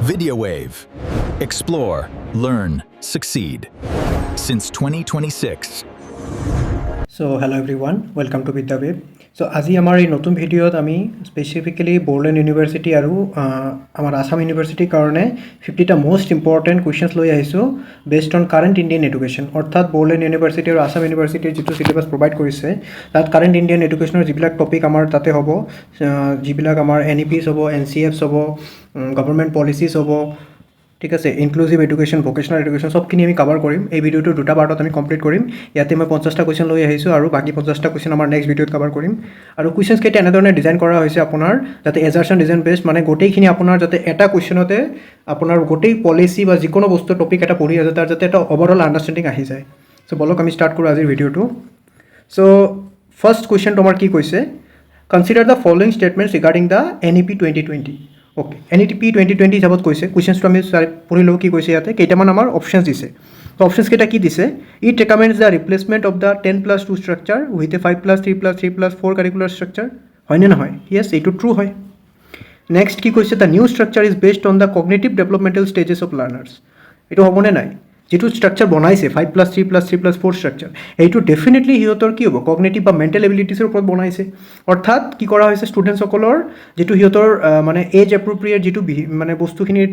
Video Wave. Explore, learn, succeed. Since 2026. So hello everyone, welcome to Vidya Wave. So আজি আমাৰ এই নতুন ভিডিঅ'ত আমি স্পেচিফিক্যালি বড়োলেণ্ড ইউনিভাৰ্চিটি আৰু আমাৰ আসাম ইউনিভাৰ্চিটিৰ কাৰণে 50টা মোষ্ট ইম্পৰ্টেণ্ট কুৱেশ্যনছ লৈ আহিছোঁ based on current Indian education অৰ্থাৎ বড়োলেণ্ড ইউনিভাৰ্চিটি আৰু আসাম ইউনিভাৰ্চিটিৰ যিটো চিলেবাছ প্ৰভাইড কৰিছে তাত কাৰেণ্ট ইণ্ডিয়ান এডুকেশ্যনৰ যিবিলাক টপিক আমাৰ তাতে হ'ব যিবিলাক আমাৰ NEPs হ'ব NCFs হ'ব গভৰ্ণমেণ্ট পলিচিছ হ'ব ঠিক আছে ইনক্লুসিভ এডুকেশ্যন ভোকেশনাল এডুকেশ্যন সবখিনি আমি কভাৰ কৰিম এই ভিডিঅ'টো দুটা পাৰ্টত আমি কমপ্লিট কৰিম ইয়াতে মই 50টা কুৱেশ্যন লৈ আহিছোঁ আৰু বাকি 50টা কুৱেশ্যন আমাৰ নেক্সট ভিডিঅ'ত কভাৰ কৰিম আৰু কুৱেশ্যনছ কেইটা এনেধৰণে ডিজাইন কৰা হৈছে আপোনাৰ যাতে এজাৰশ্যন ডিজাইন বেছড মানে গোটেইখিনি আপোনাৰ যাতে এটা কুৱেশ্যনতে আপোনাৰ গোটেই পলিচি বা যিকোনো বস্তু টপিক এটা পঢ়ি আছে তাৰ যাতে এটা ওভাৰঅল আণ্ডাৰষ্টেণ্ডিং আহি যায় চ' বলক আমি ষ্টাৰ্ট কৰোঁ আজিৰ ভিডিঅ'টো চ' ফাৰ্ষ্ট কুৱেশ্যনটো আমাৰ কি কৈছে consider the following statements regarding the NEP 2020 okay NEP 2020 হিচাপত কৈছে কুৱেশ্যনছটো আমি পঢ়ি লওঁ কি কৈছে ইয়াতে কেইটামান আমাৰ অপশ্যনছ দিছে তো অপশ্যনছ কেইটা কি দিছে it recommends the replacement of the 10+2 structure with a 5+3+3+4 curricular structure হয়নে নহয় য়েছ এইটো ট্ৰু হয় নেক্সট কি কৈছে the new structure is based on the cognitive developmental stages of learners এইটো হ'বনে নাই যিটো ষ্ট্ৰাকচাৰ বনাইছে 5+3+3+4 ষ্ট্ৰাকচাৰ এইটো ডেফিনেটলি সিহঁতৰ কি হ'ব কগনিটিভ বা মেণ্টেল এবিলিটিছৰ ওপৰত বনাইছে অৰ্থাৎ কি কৰা হৈছে ষ্টুডেণ্টসকলৰ যিটো সিহঁতৰ মানে এজ এপ্ৰপ্ৰিয়েট যিটো মানে বস্তুখিনিত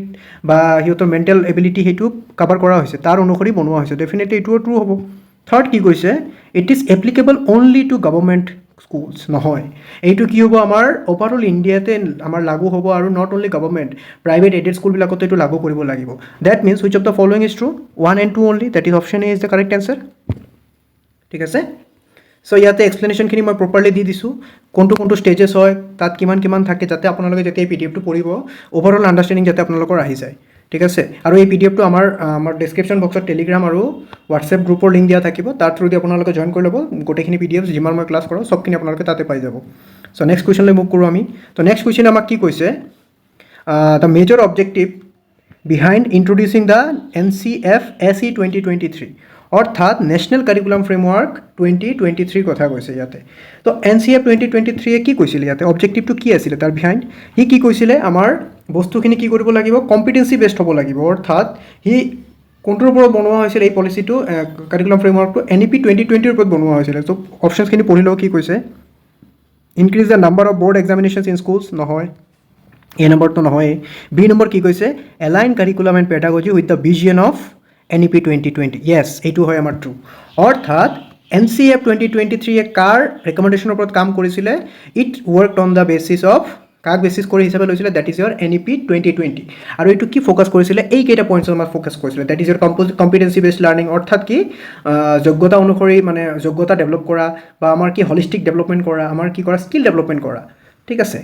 বা সিহঁতৰ মেণ্টেল এবিলিটি সেইটো কভাৰ কৰা হৈছে তাৰ অনুসৰি বনোৱা হৈছে ডেফিনেটলি এইটোও ট্ৰু হ'ব থাৰ্ড কি কৈছে it is applicable only to government schools নহয় এইটো কি হ'ব আমাৰ অভাৰঅল ইণ্ডিয়াতে আমাৰ লাগু হ'ব আৰু not only government private aided স্কুলবিলাকতো এইটো লাগু কৰিব লাগিব that means which of the following is true 1 and 2 only that is option A is the correct answer ঠিক আছে চ' ইয়াতে এক্সপ্লেনেশ্যনখিনি মই প্ৰপাৰলি দি দিছোঁ কোনটো কোনটো ষ্টেজেছ হয় তাত কিমান কিমান থাকে যাতে আপোনালোকে যেতিয়া এই PDFটো পঢ়িব অভাৰঅল আণ্ডাৰষ্টেণ্ডিং যাতে আপোনালোকৰ আহি যায় ঠিক আছে আৰু এই PDFটো আমাৰ ডেছক্ৰিপশ্যন বক্সত টেলিগ্ৰাম আৰু হোৱাটছএপ গ্ৰুপৰ লিংক দিয়া থাকিব তাৰ থ্ৰুদি আপোনালোকে জইন কৰি ল'ব গোটেইখিনি PDFs যিমান মই ক্লাছ কৰোঁ সবখিনি আপোনালোকে তাতে পাই যাব চ' নেক্সট কুৱেশ্যনলৈ মুভ কৰোঁ আমি তো নেক্সট কুৱেশ্যন আমাক কি কৈছে the major objective behind introducing the NCF SE 2023 অৰ্থাৎ নেশ্যনেল কাৰিকুলাম ফ্ৰেমৱৰ্ক 2023 কথা কৈছে ইয়াতে তো NCF 2023 কি কৈছিলে ইয়াতে অবজেক্টিভটো কি আছিলে তাৰ বিহাইণ্ড সি কি কৈছিলে আমাৰ বস্তুখিনি কি কৰিব লাগিব কম্পিটেন্সি বেছড হ'ব লাগিব অৰ্থাৎ সি কোনটোৰ ওপৰত বনোৱা হৈছিল এই পলিচিটো কাৰিকুলাম ফ্ৰেমৱৰ্কটো NEP 2020 ওপৰত বনোৱা হৈছিলে চ' অপশ্যনছখিনি পঢ়ি লওঁ কি কৈছে increase the number of board examinations in schools নহয় এ নম্বৰটো নহয় বি নম্বৰ কি কৈছে align curriculum and pedagogy with the vision of NEP 2020 yes এইটো হয় আমাৰ ট্ৰু অৰ্থাৎ NCF 2023 কাৰ ৰেকমেণ্ডেশ্যনৰ ওপৰত কাম কৰিছিলে it worked on the basis of কাক বেচিছ কৰি হিচাপে লৈছিলে ডেট ইজ ইয়ৰ NEP 2020 আৰু এইটো কি ফ'কাছ কৰিছিলে এইকেইটা পইণ্টছৰ আমাৰ ফ'কাছ কৰিছিলে that is your competency based learning অৰ্থাৎ কি যোগ্যতা অনুসৰি মানে যোগ্যতা ডেভেলপ কৰা বা আমাৰ কি হলিষ্টিক ডেভেলপমেণ্ট কৰা আমাৰ কি কৰা স্কিল ডেভেলপমেণ্ট কৰা ঠিক আছে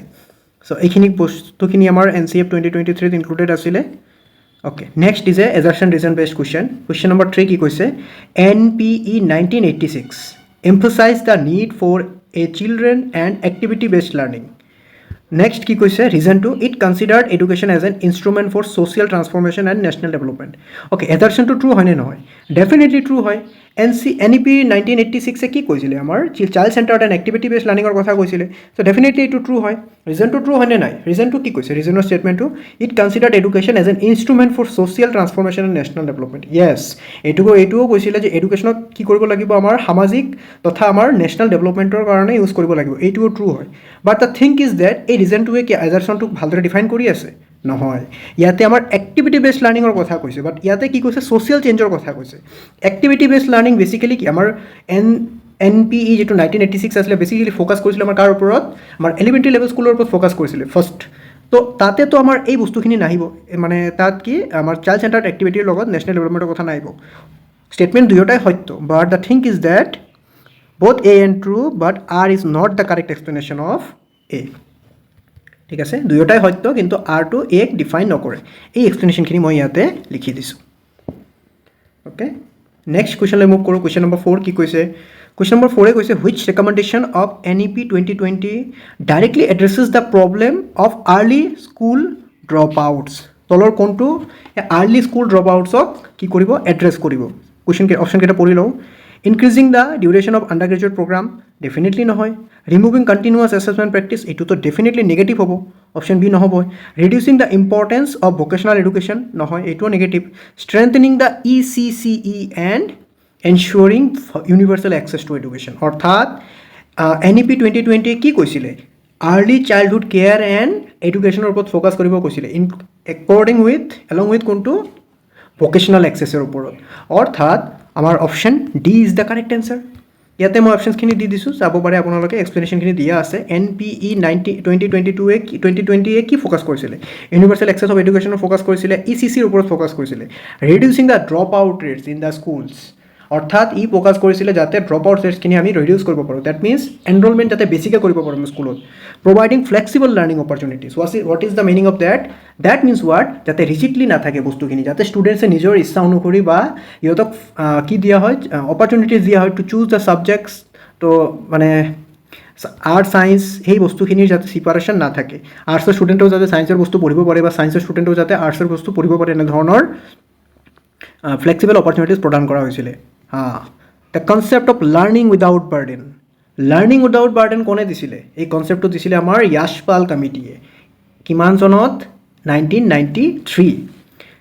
চ' এইখিনি বস্তুখিনি আমাৰ NCF 2023 ইনক্লুডেড আছিলে okay next is a assertion reason based question number 3 কি কৈছে NPE 1986 emphasise the need for a children and activity based learning next কি কৈছে reason to it considered education as an instrument for social transformation and national development okay এজাৰশ্যনটো true হয়নে নহয় definitely true হয় NEP 1986 কি কৈছিলে আমাৰ child centred and activity based লাৰ্ণিঙৰ কথা কৈছিলে চ' ডেফিনেটলি এইটো ট্ৰু হয় ৰিজনটো ট্ৰু হয়নে নাই ৰিজনটো কি কৈছে ৰিজনৰ ষ্টেটমেণ্টটো it considered education as an instrument for social transformation and national development yes এইটোও কৈছিলে যে এডুকেশ্যনক কি কৰিব লাগিব আমাৰ সামাজিক তথা আমাৰ নেশ্যনেল ডেভেলপমেণ্টৰ কাৰণে ইউজ কৰিব লাগিব এইটোও ট্ৰু হয় বাট দ্য থিং ইজ ডেট এই ৰিজনটোৱে কি এজাৰশ্যনটোক ভালদৰে ডিফাইন কৰি আছে নহয় ইয়াতে আমাৰ এক্টিভিটি বেছড লাৰ্ণিঙৰ কথা কৈছে বাট ইয়াতে কি কৈছে ছ'চিয়েল চেঞ্জৰ কথা কৈছে এক্টিভিটি বেছড লাৰ্ণিং বেচিকেলি কি আমাৰ NPE যিটো 1986 আছিলে বেচিকেলি ফ'কাছ কৰিছিলে আমাৰ কাৰ ওপৰত আমাৰ এলিমেণ্টেৰী লেভেল স্কুলৰ ওপৰত ফ'কাছ কৰিছিলে ফাৰ্ষ্ট তো তাতেতো আমাৰ এই বস্তুখিনি নাহিব মানে তাত কি আমাৰ চাইল্ড চেণ্টাৰ্ড এক্টিভিটিৰ লগত নেশ্যনেল ডেভেলপমেণ্টৰ কথা নাহিব ষ্টেটমেণ্ট দুয়োটাই সত্য but the thing is that both A and true but R is not the correct explanation of A ঠিক আছে দুয়োটাই সত্য কিন্তু আৰটো এক ডিফাইন নকৰে এই এক্সপ্লেনেশ্যনখিনি মই ইয়াতে লিখি দিছোঁ অ'কে নেক্সট কুৱেশ্যনলৈ মুভ কৰোঁ কুৱেশ্যন নম্বৰ 4 কি কৈছে কুৱেশ্যন নম্বৰ 4 কৈছে which recommendation of NEP 2020 directly addresses the problem of early school drop outs তলৰ কোনটো আৰ্লি স্কুল ড্ৰপ আউটছক কি কৰিব এড্ৰেছ কৰিব অপশ্যন কেইটা পঢ়ি লওঁ increasing the duration of undergraduate programme definitely নহয় ৰিমুভিং কণ্টিনিউৱাছ এছেছমেণ্ট প্ৰেক্টিছ এইটোতো ডেফিনেটলি নিগেটিভ হ'ব অপশ্যন বি নহ'ব reducing the importance of vocational education নহয় এইটোও negative strengthening the ECCE and ensuring universal access to education অৰ্থাৎ NEP 2020 কি কৈছিলে early childhood care and এডুকেশ্যনৰ ওপৰত ফ'কাছ কৰিব কৈছিলে এলং উইথ কোনটো ভকেশ্যনেল এক্সেছৰ ওপৰত অৰ্থাৎ আমাৰ option D is the correct answer ইয়াতে মই অপশ্যনছখিনি দি দিছোঁ চাব পাৰে আপোনালোকে এক্সপ্লেনেশ্যনখিনি দিয়া আছে NPE 2020 কি ফ'কাছ কৰিছিলে ইউনিভাৰ্চেল এক্সেছ অফ এডুকেশ্যনৰ ফ'কাছ কৰিছিলে ECCৰ ওপৰত ফ'কাছ কৰিছিলে reducing the drop out rates in the schools অৰ্থাৎ ই ফ'কাছ কৰিছিলে যাতে ড্ৰপ আউট ৰেটছখিনি আমি ৰিডিউচ কৰিব পাৰোঁ ডেট মিনছ এনৰলমেণ্ট যাতে বেছিকৈ কৰিব পাৰোঁ স্কুলত providing flexible learning opportunities what is the meaning of that means what যাতে ৰিজিডলি নাথাকে বস্তুখিনি যাতে ষ্টুডেণ্টছে নিজৰ ইচ্ছা অনুসৰি বা ইহঁতক কি দিয়া হয় অপৰচুনিটিজ দিয়া হয় টু চুজ দ্য ছাবজেক্টছ তো মানে আৰ্ট ছায়েন্স সেই বস্তুখিনিৰ যাতে ছিপাৰেশ্যন নাথাকে আৰ্টছৰ ষ্টুডেণ্টেও যাতে ছায়েন্সৰ বস্তু পঢ়িব পাৰে বা ছায়েন্সৰ ষ্টুডেণ্টেও যাতে আৰ্টছৰ বস্তু পঢ়িব পাৰে এনেধৰণৰ ফ্লেক্সিবল অপৰচুনিটিজ প্ৰদান কৰা হৈছিলে the concept of learning without burden কোনে দিছিলে এই কনচেপ্টটো দিছিলে আমাৰ য়াশপাল কমিটিয়ে কিমান চনত 1993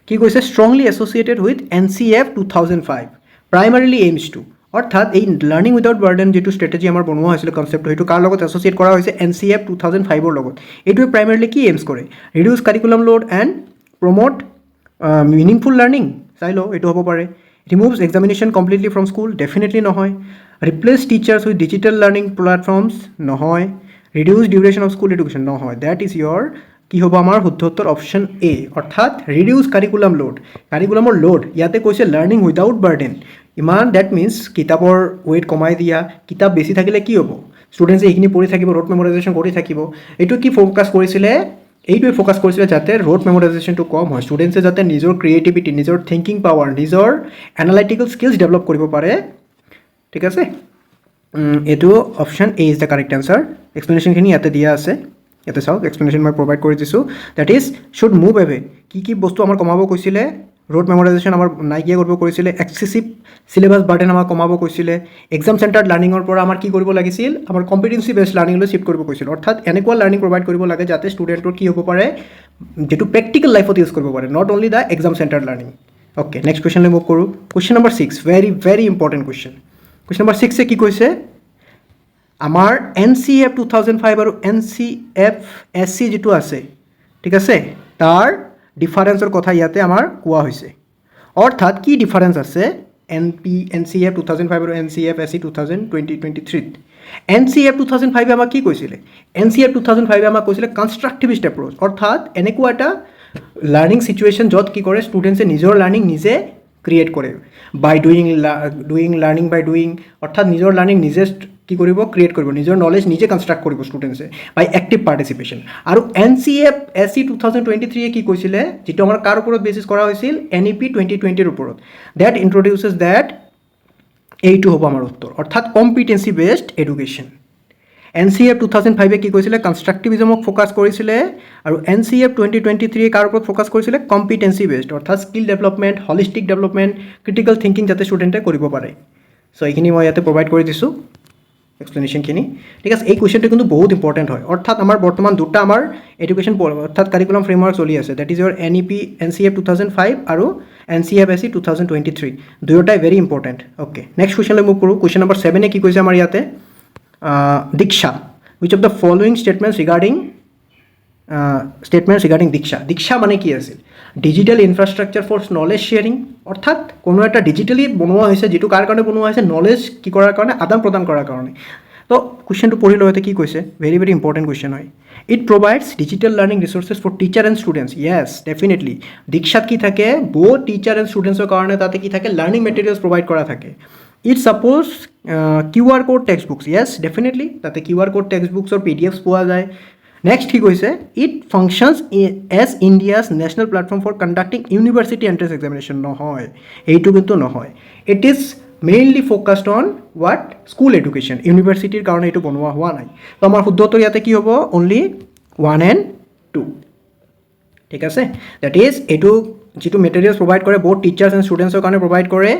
কি কৈছে strongly associated with NCF 2005 primarily aims to অৰ্থাৎ এই লাৰ্ণিং উইদাউট বাৰ্ডেন যিটো ষ্ট্ৰেটেজি আমাৰ বনোৱা হৈছিলে কনচেপ্টটো সেইটো কাৰ লগত এছ'চিয়েট কৰা হৈছে NCF 2005ৰ লগত এইটোৱে প্ৰাইমাৰীলি কি এইমছ কৰে reduce curriculum load and promote meaningful learning চাই লওঁ এইটো হ'ব পাৰে removes examination completely from school definitely নহয় replace teachers with digital learning platforms নহয় reduce duration of school education নহয় দেট ইজ ইয়ৰ কি হ'ব আমাৰ শুদ্ধ উত্তৰ অপশ্যন এ অৰ্থাৎ ৰিডিউচ কাৰিকুলামৰ লোড ইয়াতে কৈছে লাৰ্ণিং উইদাউট বাৰ্ডেন ইমান ডেট মিনছ কিতাপৰ ৱেইট কমাই দিয়া কিতাপ বেছি থাকিলে কি হ'ব ষ্টুডেণ্টছে এইখিনি পঢ়ি থাকিব ৰোড মেমৰাইজেশ্যন কৰি থাকিব এইটো কি ফ'কাছ কৰিছিলে এইটোৱে ফ'কাছ কৰিছিলে যাতে ৰোড মেমৰাইজেশ্যনটো কম হয় ষ্টুডেণ্টছে যাতে নিজৰ ক্ৰিয়েটিভিটি নিজৰ থিংকিং পাৱাৰ নিজৰ এনালাইটিকেল স্কিলছ ডেভেলপ কৰিব পাৰে ঠিক আছে এইটো option A is the correct answer এক্সপ্লেনেশ্যনখিনি ইয়াতে দিয়া আছে ইয়াতে চাওক এক্সপ্লেনেশ্যন মই প্ৰভাইড কৰি দিছোঁ that is should move away কি বস্তু আমাৰ কমাব কৈছিলে ৰোড মেমৰাইজেশ্যন আমাৰ নাইকিয়া কৰিব কৈছিলে এক্সেছিভ চিলেবাছ বাৰ্ডেন আমাৰ কমাব কৈছিলে এক্সাম চেণ্টাৰ্ড লাৰ্ণিঙৰ পৰা আমাৰ কি কৰিব লাগিছিল আমাৰ কম্পিটেঞ্চি বেছড লাৰ্ণিঙলৈ শ্বিফ্ট কৰিব কৈছিল অৰ্থাৎ এনেকুৱা লাৰ্ণিং প্ৰভাইড কৰিব লাগে যাতে ষ্টুডেণ্টৰ কি হ'ব পাৰে যিটো প্ৰেক্টিকেল লাইফত ইউজ কৰিব পাৰে not only the exam centred learning okay next কুৱেশ্যনলৈ মুভ কৰোঁ question number 6 very important question number 6 কি কৈছে আমাৰ NCF 2005 আৰু NCF SC যিটো আছে ঠিক আছে তাৰ ডিফাৰেঞ্চৰ কথা ইয়াতে আমাৰ কোৱা হৈছে অৰ্থাৎ কি ডিফাৰেঞ্চ আছে NCF 2005 আৰু NCF SC 2023 NCF 2005 আমাক কি কৈছিলে NCF 2005 আমাক কৈছিলে কনষ্ট্ৰাকটিভিষ্ট এপ্ৰ'চ অৰ্থাৎ এনেকুৱা এটা লাৰ্ণিং চিটুৱেশ্যন য'ত কি কৰে ষ্টুডেণ্টছে নিজৰ লাৰ্ণিং নিজে ক্ৰিয়েট কৰে বাই ডুইং লাৰ্ণিং বাই ডুইং অৰ্থাৎ নিজৰ লাৰ্ণিং নিজে কি কৰিব ক্ৰিয়েট কৰিব নিজৰ নলেজ নিজে কনষ্ট্ৰাক্ট কৰিব ষ্টুডেণ্টছে বাই এক্টিভ পাৰ্টিচিপেশ্যন আৰু NCF SC 2023 কি কৈছিলে যিটো আমাৰ কাৰ ওপৰত বেচিছ কৰা হৈছিল NEP 2020ৰ ওপৰত দেট ইন্ট্ৰডিউচেছ দেট এইটো হ'ব আমাৰ উত্তৰ অৰ্থাৎ কম্পিটেঞ্চি বেছড এডুকেশ্যন NCF 2005 কি কৈছিলে কনষ্ট্ৰাকটিভিজমক ফ'কাছ কৰিছিলে আৰু NCF 2023 কাৰ ওপৰত ফ'কাছ কৰিছিলে কম্পিটেঞ্চি বেছড অৰ্থাৎ skill development holistic development critical thinking যাতে ষ্টুডেণ্টে কৰিব পাৰে চ' এইখিনি মই ইয়াতে প্ৰভাইড কৰি দিছোঁ এক্সপ্লেনেশ্যনখিনি ঠিক আছে এই কুৱেশ্যনটো কিন্তু বহুত ইম্পৰ্টেণ্ট হয় অৰ্থাৎ আমাৰ বৰ্তমান দুটা আমাৰ এডুকেশ্যন অৰ্থাৎ কাৰিকুলাম ফ্ৰেমৱৰ্ক চলি আছে দেট ইজ ইয়ৰ NCF 2005 আৰু NCF SC 2023 দুয়োটাই ভেৰি ইম্পৰ্টেণ্ট অ'কে নেক্সট কুৱেশ্যনলৈ মুভ কৰোঁ কুৱেশ্যন নম্বৰ 7 কি কৈছে আমাৰ ইয়াতে Diksha. Which of the following statements regarding Diksha মানে কি আছিল digital infrastructure for knowledge sharing অৰ্থাৎ কোনো এটা ডিজিটেলি বনোৱা হৈছে যিটো কাৰ কাৰণে বনোৱা হৈছে নলেজ কি কৰাৰ কাৰণে আদান প্ৰদান কৰাৰ কাৰণে তো কুৱেশ্যনটো পঢ়ি লওঁতে কি কৈছে ভেৰি ইম্পৰ্টেণ্ট কুৱেশ্যন হয় it provides digital learning resources for teacher and students yes definitely দীক্ষাত কি থাকে বহুত টিচাৰ এণ্ড ষ্টুডেণ্টছৰ কাৰণে তাতে কি থাকে লাৰ্ণিং মেটেৰিয়েলছ প্ৰভাইড কৰা থাকে it supports QR code textbooks yes definitely তাতে QR কোড টেক্সট বুকছৰ PDFs পোৱা যায় নেক্সট কি কৈছে it functions as India's national platform for conducting university entrance examination নহয় এইটো কিন্তু নহয় it is mainly focused on what school education ইউনিভাৰ্চিটিৰ কাৰণে এইটো বনোৱা হোৱা নাই তো আমাৰ শুদ্ধ উত্তৰ ইয়াতে কি হ'ব অনলি 1 and 2 ঠিক আছে দেট ইজ এইটো যিটো মেটেৰিয়েলছ প্ৰভাইড কৰে বহুত টিচাৰ্ছ এণ্ড ষ্টুডেণ্টছৰ কাৰণে প্ৰভাইড কৰে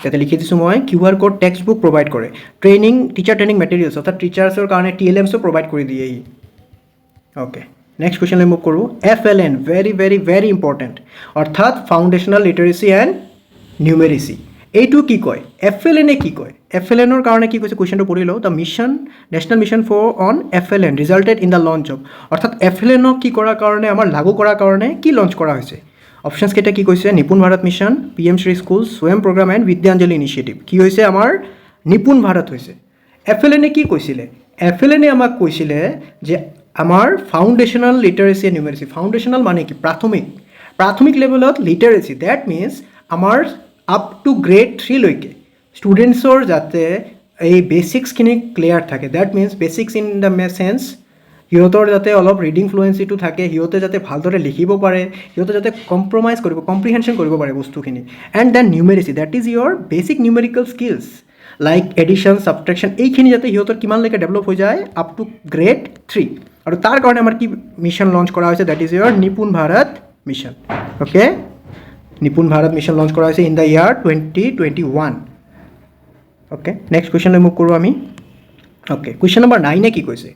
তাতে লিখি দিছোঁ মই QR code text book provide কৰে টিচাৰ ট্ৰেইনিং মেটেৰিয়েলছ অৰ্থাৎ টিচাৰ্ছৰ কাৰণে TLMছো প্ৰভাইড কৰি দিয়ে অ'কে নেক্সট কুৱেশ্যনলৈ মুভ কৰোঁ FLN ভেৰি ইম্পৰ্টেণ্ট অৰ্থাৎ ফাউণ্ডেশ্যনেল লিটাৰেচি এণ্ড নিউমেৰিচি এইটো কি কয় FLN কি কয় FLNৰ কাৰণে কি কৈছে কুৱেশ্যনটো পঢ়ি লওঁ the mission national mission for on FLN resulted in the launch of অৰ্থাৎ FLNক কি কৰাৰ কাৰণে আমাৰ লাগু কৰাৰ কাৰণে কি লঞ্চ কৰা হৈছে অপশ্যনছ কেইটা কি কৈছে নিপুণ Bharat mission PM Shri school স্বয়ং প্ৰগ্ৰাম এণ্ড বিদ্যাঞ্জলি ইনিচিয়েটিভ কি হৈছে আমাৰ নিপুণ ভাৰত হৈছে FLNে কি কৈছিলে FLNে আমাক কৈছিলে যে আমাৰ foundational literacy and numeracy foundational মানে কি প্ৰাথমিক লেভেলত লিটাৰেচি ডেট মিনছ আমাৰ আপ টু গ্ৰেড 3 লৈকে ষ্টুডেণ্টছৰ যাতে এই বেচিক্সখিনি ক্লিয়াৰ থাকে that means basics in the sense সিহঁতৰ যাতে অলপ ৰিডিং ফ্লুৱেঞ্চিটো থাকে সিহঁতে যাতে ভালদৰে লিখিব পাৰে সিহঁতে যাতে কম্প্ৰিহেনশ্যন কৰিব পাৰে বস্তুখিনি and then numeracy that is your basic numerical skills like addition subtraction এইখিনি যাতে সিহঁতৰ কিমানলৈকে ডেভেলপ হৈ যায় আপ টু গ্ৰেড 3 আৰু তাৰ কাৰণে আমাৰ কি মিছন লঞ্চ কৰা হৈছে ডেট ইজ ইয়ৰ নিপুণ ভাৰত মিছন অ'কে নিপুণ ভাৰত মিছন লঞ্চ কৰা হৈছে in the year 2021 okay next কুৱেশ্যনলৈ মুভ কৰোঁ আমি অ'কে কুৱেশ্যন নম্বৰ 9 কি কৈছে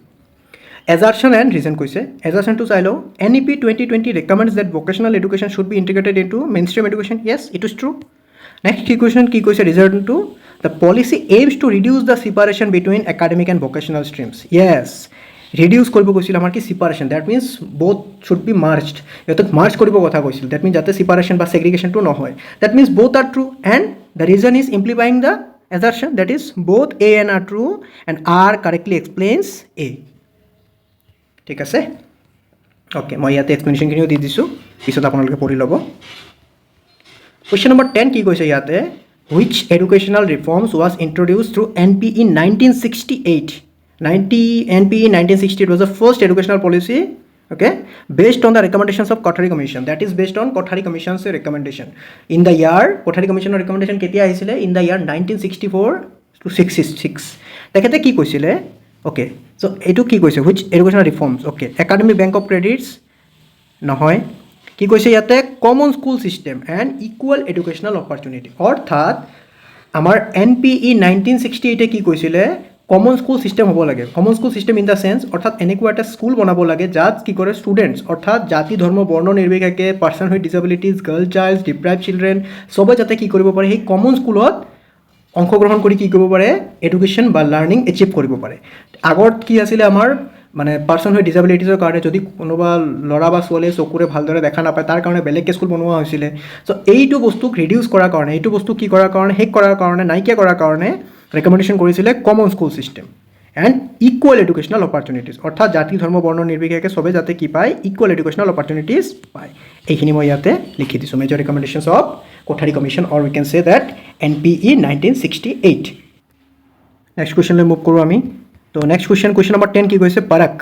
এজাৰ্চন এণ্ড ৰিজন কৈছে এজাৰ্চনটো চাই লওঁ NEP 2020 recommends that vocational education should be integrated into mainstream education yes it is true next কি কৈছে ৰিজনটো the policy aims to reduce the separation between academic and vocational streams yes reduce কৰিব কৈছিল আমাৰ কি separation that means both should be merged ইহঁতক merge কৰিব কথা কৈছিল ডেট মিনছ যাতে ছিপাৰেশ্যন বা ছেগ্ৰিগেশ্যনটো নহয় date means both are true and the reason is implying the assertion that is both A and are true and R correctly explains A ঠিক আছে okay মই ইয়াতে এক্সপ্লেনেশ্যনখিনিও দি দিছোঁ পিছত আপোনালোকে পঢ়ি ল'ব কুৱেশ্যন নম্বৰ 10 কি কৈছে ইয়াতে which educational reforms was introduced through NPE 1968 NPE 1960 it was the first educational policy okay based on the recommendations of Kothari Commission that is based on Kothari Commission's recommendation in the year Kothari Commission recommendation কেতিয়া আহিছিলে in the year 1964 to 66 তেখেতে কি কৈছিলে okay so এইটো কি কৈছে which educational reforms okay academic bank of credits নহয় কি কৈছে ইয়াতে common school system and equal educational opportunity অৰ্থাৎ আমাৰ NPE 1968 কি কৈছিলে কমন স্কুল সিস্টেম হ'ব লাগে common school system in the sense অৰ্থাৎ এনেকুৱা এটা স্কুল বনাব লাগে যাত কি কৰে ষ্টুডেণ্টছ অৰ্থাৎ জাতি ধৰ্ম বৰ্ণ নিৰ্বিশেষে person with disabilities girl child deprive children চবে যাতে কি কৰিব পাৰে সেই কমন স্কুলত অংশগ্ৰহণ কৰি কি কৰিব পাৰে এডুকেশ্যন বা লাৰ্ণিং এচিভ কৰিব পাৰে আগত কি আছিলে আমাৰ মানে পাৰ্চন উইথ ডিছেবিলিটিজৰ কাৰণে যদি কোনোবা ল'ৰা বা ছোৱালীয়ে চকুৰে ভালদৰে দেখা নাপায় তাৰ কাৰণে বেলেগকৈ স্কুল বনোৱা হৈছিলে চ' এইটো বস্তুক ৰিডিউচ কৰাৰ কাৰণে এইটো বস্তু কি কৰাৰ কাৰণে শেষ কৰাৰ কাৰণে নাইকিয়া কৰাৰ কাৰণে ৰেকমেণ্ডেশ্যন কৰিছিলে common school system and equal educational opportunities অৰ্থাৎ জাতি ধৰ্ম বৰ্ণ নিৰ্বিশেষে চবে যাতে কি পায় ইকুৱেল এডুকেশ্যনেল অপৰচুনিটিজ পায় এইখিনি মই ইয়াতে লিখি দিছোঁ major recommendations of Kothari commission or we can say that NPE 1968 next কুৱেশ্যনলৈ মুভ কৰোঁ আমি তো নেক্সট কুৱেশ্যন নম্বৰ 10 কি কৈছে Parakh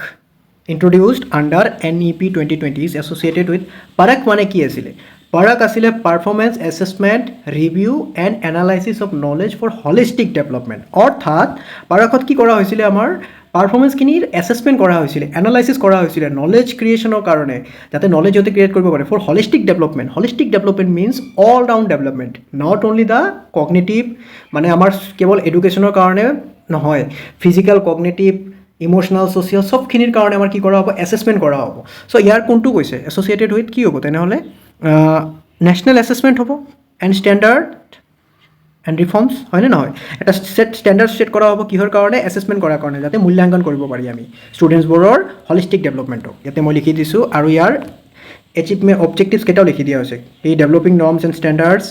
introduced under NEP 2020 is associated with Parakh মানে কি আছিলে পাৰাক আছিলে performance assessment review and analysis of knowledge for holistic development অৰ্থাৎ পাৰাকত কি কৰা হৈছিলে আমাৰ পাৰফৰ্মেঞ্চখিনিৰ এছেছমেণ্ট কৰা হৈছিলে এনালাইচিছ কৰা হৈছিলে নলেজ ক্ৰিয়েশ্যনৰ কাৰণে যাতে নলেজ যাতে ক্ৰিয়েট কৰিব পাৰে for holistic development means all round development not only the cognitive মানে আমাৰ কেৱল এডুকেশ্যনৰ কাৰণে নহয় ফিজিকেল কগনিটিভ ইম'চনেল ছ'চিয়েল চবখিনিৰ কাৰণে আমাৰ কি কৰা হ'ব এছেছমেণ্ট কৰা হ'ব চ' ইয়াৰ কোনটো কৈছে এছ'চিয়েটেড উইথ কি হ'ব তেনেহ'লে নেশ্যনেল এছেছমেণ্ট হ'ব এণ্ড ষ্টেণ্ডাৰ্ড এণ্ড ৰিফৰ্মছ হয়নে নহয় এটা ষ্টেণ্ডাৰ্ড ছেট কৰা হ'ব কিহৰ কাৰণে এছেছমেণ্ট কৰাৰ কাৰণে যাতে মূল্যাংকন কৰিব পাৰি আমি ষ্টুডেণ্টছবোৰৰ হলিষ্টিক ডেভেলপমেণ্টক ইয়াতে মই লিখি দিছোঁ আৰু ইয়াৰ এচিভমেণ্ট অবজেক্টিভছ কেইটাও লিখি দিয়া হৈছে এই developing norms and standards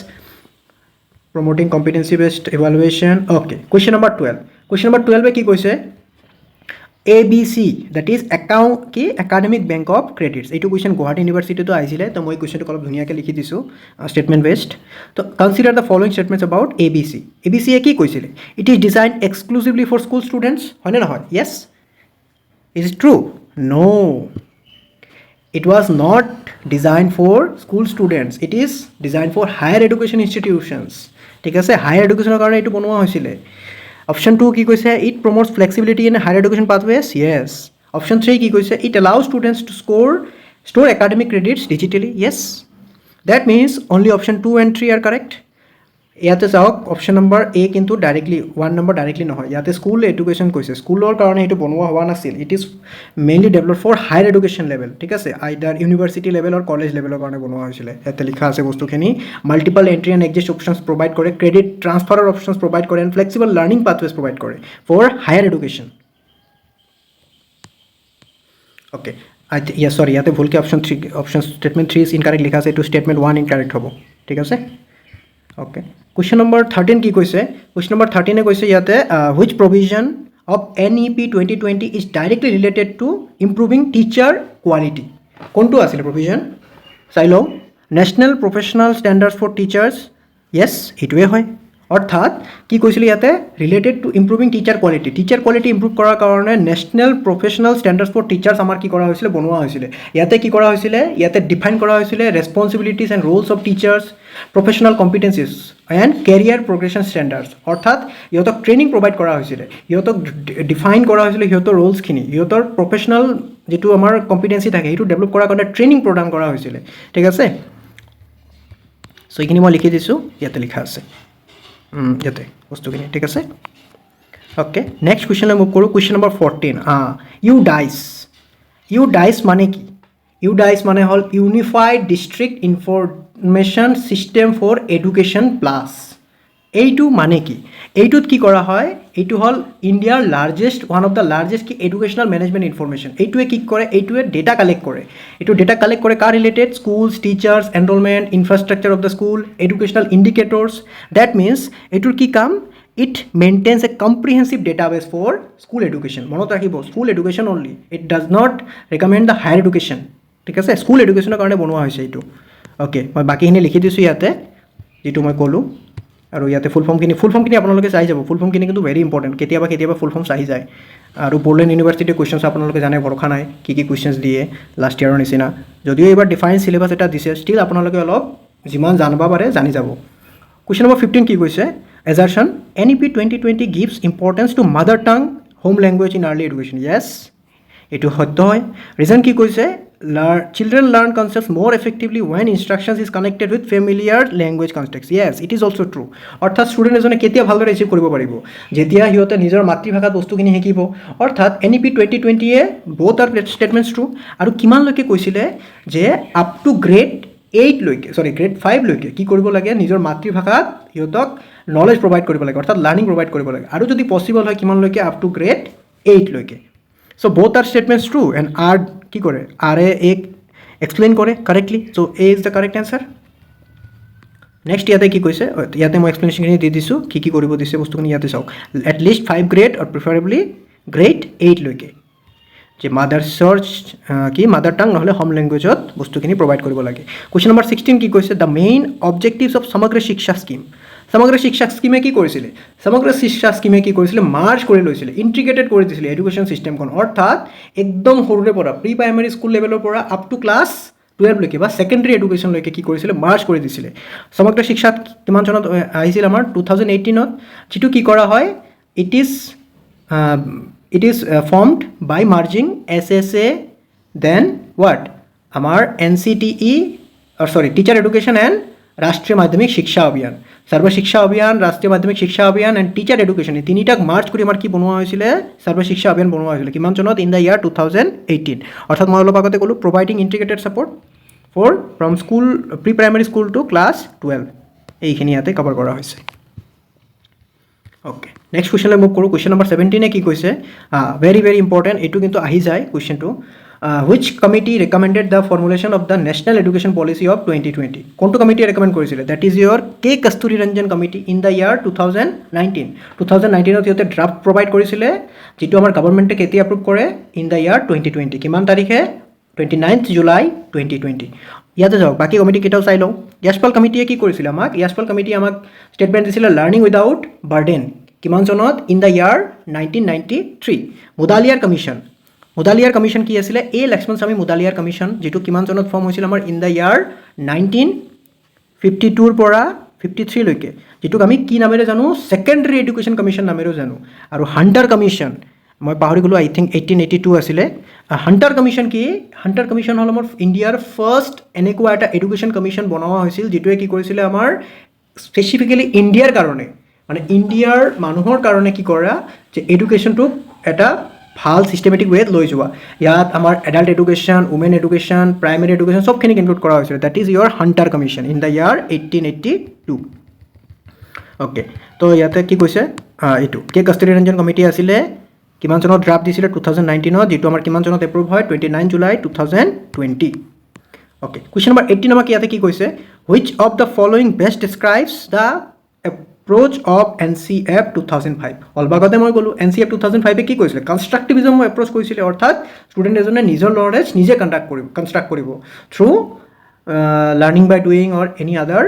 promoting competency based evaluation okay question number 12 কি কৈছে ABC that is academic bank of credits এইটো কুৱেশ্যন গুৱাহাটী ইউনিভাৰ্চিটিতো আহিছিলে তো মই কুৱেশ্যনটো অলপ ধুনীয়াকৈ লিখি দিছোঁ ষ্টেটমেণ্ট বেছড তো consider the following statements about ABC কি কৈছিলে it is design exclusively for school students হয়নে নহয় yes is it true no it was not design for school students it is design for higher education institutions ঠিক আছে higher এডুকেশ্যনৰ কাৰণে এইটো বনোৱা হৈছিলে অপশ্যন 2 কি কৈছে it promotes flexibility in higher education pathways yes option 3 কি কৈছে it allows students to store academic credits digitally yes that means only option 2 and 3 are correct ইয়াতে চাওক অপশ্যন নম্বৰ এ কিন্তু ডাইৰেক্টলি 1 নম্বৰ ডাইৰেক্টলি নহয়, ইয়াতে school education কৈছে, স্কুলৰ কাৰণে এইটো বনোৱা হোৱা নাছিল, it is mainly develop for higher education level, ঠিক আছে, আইদাৰ ইউনিভাৰ্চিটি লেভেল আৰু কলেজ লেভেলৰ কাৰণে বনোৱা হৈছিলে। ইয়াতে লিখা আছে বস্তুখিনি, multiple entry and exit options provide কৰে, ক্ৰেডিট ট্ৰান্সফাৰৰ অপশ্যনছ প্ৰভাইড কৰে, and flexible learning pathways provide কৰে for higher education. Okay, sorry ইয়াতে ভুলকৈ অপশ্যন ষ্টেটমেণ্ট 3 ইজ ইনকাৰেক্ট লিখা আছে, এইটো ষ্টেটমেণ্ট 1 ইনকাৰেক্ট হ'ব, ঠিক আছে। অ'কে, কুৱেশ্যন নম্বৰ 13 কি কৈছে? কুৱেশ্যন নম্বৰ 13 কৈছে ইয়াতে which provision of NEP 2020 is directly related to improving teacher quality. কোনটো আছিলে প্ৰভিজন? চাই লওঁ, national professional standards for teachers, yes এইটোৱে হয়। অৰ্থাৎ কি কৈছিলে ইয়াতে, related to improving teacher quality, teacher quality improve কৰাৰ কাৰণে national professional standards for teachers আমাৰ কি কৰা হৈছিলে, বনোৱা হৈছিলে। ইয়াতে কি কৰা হৈছিলে, ইয়াতে ডিফাইন কৰা হৈছিলে responsibilities and roles of teachers, professional competencies and career progression standards. অৰ্থাৎ সিহঁতক ট্ৰেইনিং প্ৰভাইড কৰা হৈছিলে, সিহঁতক ডিফাইন কৰা হৈছিলে সিহঁতৰ ৰোলছখিনি, সিহঁতৰ প্ৰফেচনেল যিটো আমাৰ কম্পিটেঞ্চি থাকে সেইটো ডেভেলপ কৰাৰ কাৰণে ট্ৰেইনিং প্ৰদান কৰা হৈছিলে, ঠিক আছে। চ' এইখিনি মই লিখি দিছোঁ, ইয়াতে লিখা আছে ইয়াতে বস্তুখিনি, ঠিক আছে। অ'কে, নেক্সট কুৱেশ্যনলৈ মুভ কৰোঁ। কুৱেশ্যন নম্বৰ 14, ইউডাইচ মানে কি? ইউডাইচ মানে হ'ল unified district information system for education plus. এইটো মানে কি? এইটোত কি কৰা হয়, এইটো হ'ল ইণ্ডিয়াৰ largest, one of the largest কি এডুকেশ্যনেল মেনেজমেণ্ট ইনফৰমেশ্যন। এইটোৱে কি কৰে, এইটোৱে ডেটা কালেক্ট কৰে। এইটো ডেটা কালেক্ট কৰে কাৰ related, schools, teachers, enrolment, infrastructure of the school, educational indicators. That means এইটোৰ কি কাম, it maintains a comprehensive database for school education. মনত ৰাখিব, school education only, it does not recommend the higher education, ঠিক আছে। School এডুকেশ্যনৰ কাৰণে বনোৱা হৈছে এইটো। অ'কে, মই বাকীখিনি লিখি দিছোঁ ইয়াতে, যিটো মই ক'লোঁ। আৰু ইয়াতে ফুল ফৰ্মখিনি আপোনালোকে চাই যাব, ফুল ফৰ্মখিনি কিন্তু ভেৰি ইম্পৰ্টেণ্ট, কেতিয়াবা ফুল ফৰ্ম চাই যায়। আৰু বড়োলেণ্ড ইউনিভাৰ্চিটিৰ কুৱেশ্যনছ আপোনালোকে জানে, ভৰসা নাই কি কুৱেশ্যনছ দিয়ে লাষ্ট ইয়েৰৰ নিচিনা। যদিও এইবাৰ ডিফাইন চিলেবাছ এটা দিছে, ষ্টিল আপোনালোকে অলপ যিমান জানিব পাৰে জানি যাব। কুৱেশ্যন নম্বৰ 15 কি কৈছে, assertion NEP 2020 gives importance to mother tongue home language in early education, yes এইটো সত্য হয়। ৰিজন কি কৈছে, children learn concepts more effectively when instructions is connected with familiar language context, yes it is also true। অৰ্থাৎ student এজনে কেতিয়া ভালদৰে receive কৰিব পাৰিব, যেতিয়া সিহঁতে নিজৰ মাতৃভাষাত বস্তুখিনি শিকিব। অৰ্থাৎ NEP 2020 both are statements true। আৰু কিমানলৈকে কৈছিলে যে আপ টু গ্ৰেড 5 লৈকে কি কৰিব লাগে, নিজৰ মাতৃভাষাত সিহঁতক নলেজ প্ৰভাইড কৰিব লাগে, অৰ্থাৎ লাৰ্ণিং প্ৰভাইড কৰিব লাগে। আৰু যদি পচিবল হয় কিমানলৈকে, আপ টু গ্ৰেড 8 লৈকে। চ' both are statements true and are কি কৰে, আৰে এক এক্সপ্লেইন কৰে correctly. So' A is the correct answer. Next ইয়াতে কি কৈছে, ইয়াতে মই এক্সপ্লেনেশ্যনখিনি দি দিছোঁ, কি কৰিব দিছে বস্তুখিনি ইয়াতে চাওক। এটলিষ্ট 5 গ্ৰেড আৰু প্ৰিফাৰেবলি গ্ৰেড 8 লৈকে যে মাদাৰ টাং নহ'লে হোম লেংগুৱেজত বস্তুখিনি প্ৰভাইড কৰিব লাগে। কুৱেশ্যন নম্বৰ 16 কি কৈছে, দ্য মেইন অবজেক্টিভছ অফ সমগ্ৰ শিক্ষা স্কিম। সমগ্ৰ শিক্ষা স্কিমে কি কৰিছিলে, সমগ্ৰ শিক্ষা স্কিমে কি কৰিছিলে, মাৰ্জ কৰি লৈছিলে, ইণ্টিগ্ৰেটেড কৰি দিছিলে এডুকেশ্যন ছিষ্টেমখন। অৰ্থাৎ একদম সৰুৰে পৰা প্ৰি প্ৰাইমেৰী স্কুল লেভেলৰ পৰা আপ টু ক্লাছ 12 লৈকে বা ছেকেণ্ডেৰী এডুকেশ্যনলৈকে কি কৰিছিলে, মাৰ্জ কৰি দিছিলে। সমগ্ৰ শিক্ষাত কিমান চনত আহিছিল, আমাৰ 2018ত। যিটো কি কৰা হয়, it is formed by merging SSA then what, আমাৰ NCTE teacher education and Rashtriya Madhyamik শিক্ষা অভিযান, সৰ্ব শিক্ষা অভিযান, ৰাষ্ট্ৰীয় মাধ্যমিক শিক্ষা অভিযান এণ্ড টিচাৰ এডুকেশ্যন, এই তিনিটাক মাৰ্জ কৰি আমাৰ কি বনোৱা হৈছিলে, সৰ্ব শিক্ষা অভিযান বনোৱা হৈছিলে। কিমান চনত, ইন দ্য ইয়াৰ 2018। অৰ্থাৎ মই অলপ আগতে ক'লোঁ, providing integrated support from school, pre primary school to class 12, এইখিনি ইয়াতে কভাৰ কৰা হৈছে। অ'কে, নেক্সট কুৱেশ্যনলৈ মুভ কৰোঁ। কুৱেশ্যন নম্বৰ 17 কি কৈছে, ভেৰি ইম্পৰ্টেণ্ট, এইটো কিন্তু আহি যায় কুৱেশ্যনটো। which committee recommended the formulation of the national education policy of 2020? কোনটো কমিটিয়ে ৰেকমেণ্ড কৰিছিলে, that is your K. Kasturi Ranjan committee in the year 2019। 2019ত সিহঁতে ড্ৰাফ্ট প্ৰভাইড কৰিছিলে, যিটো আমাৰ গভৰ্ণমেণ্টে কেতিয়া এপ্ৰুভ কৰে, ইন দ্য ইয়াৰ 2020। কিমান তাৰিখে, 29 জুলাই 2020। ইয়াতে যাওক, বাকী কমিটি কেইটাও চাই লওঁ। য়াশপাল কমিটিয়ে কি কৰিছিলে, য়াশপাল কমিটিয়ে আমাক ষ্টেটমেণ্ট দিছিলে, লাৰ্ণিং উইদাউট বাৰ্ডেন, কিমান চনত, in the year 1993। Mudaliar commission কি আছিলে, এ লক্ষ্মণ স্বামী মুডালিয়াৰ কমিশ্যন, যিটো কিমান চনত ফৰ্ম হৈছিল, আমাৰ ইন দ্য ইয়াৰ 1952 পৰা 53 লৈকে, যিটোক আমি কি নামেৰে জানো, ছেকেণ্ডেৰী এডুকেশ্যন কমিশ্যন নামেৰেও জানো। আৰু হাণ্টাৰ কমিশ্যন, মই পাহৰি গ'লোঁ, আই থিংক 1882 আছিলে। হাণ্টাৰ কমিশ্যন কি, হাণ্টাৰ কমিশ্যন হ'ল আমাৰ ইণ্ডিয়াৰ ফাৰ্ষ্ট এনেকুৱা এটা এডুকেশ্যন কমিশ্যন বনোৱা হৈছিল, যিটোৱে কি কৰিছিলে, আমাৰ স্পেচিফিকেলি ইণ্ডিয়াৰ কাৰণে মানে ইণ্ডিয়াৰ মানুহৰ কাৰণে কি কৰা যে এডুকেশ্যনটোক এটা ভাল ছিষ্টেমেটিক ৱেত লৈ যোৱা ইয়াত আমাৰ adult education women education primary education চবখিনি ইনক্লুড কৰা হৈছিলে that is your Hunter commission in the year 1882 okay তো ইয়াতে কি কৈছে এইটো কে কাষ্টডি ৰঞ্জন কমিটি আছিলে কিমান চনত ড্ৰাফ্ট দিছিলে 2019 যিটো আমাৰ কিমান চনত এপ্ৰুভ হয় 29 জুলাই 2020 অ'কে কুৱেশ্যন নম্বৰ 18 আমাক ইয়াতে কি কৈছে which of the following best describes the approach of NCF 2005 অলবাগতে মই ক'লোঁ NCF 2005 কি কৈছিলে কনষ্ট্ৰাক্টিভিজম এপ্ৰোচ কৰিছিলে অৰ্থাৎ ষ্টুডেণ্ট এজনে নিজৰ নলেজ নিজে কনষ্ট্ৰাক্ট কৰিব through learning by doing or any other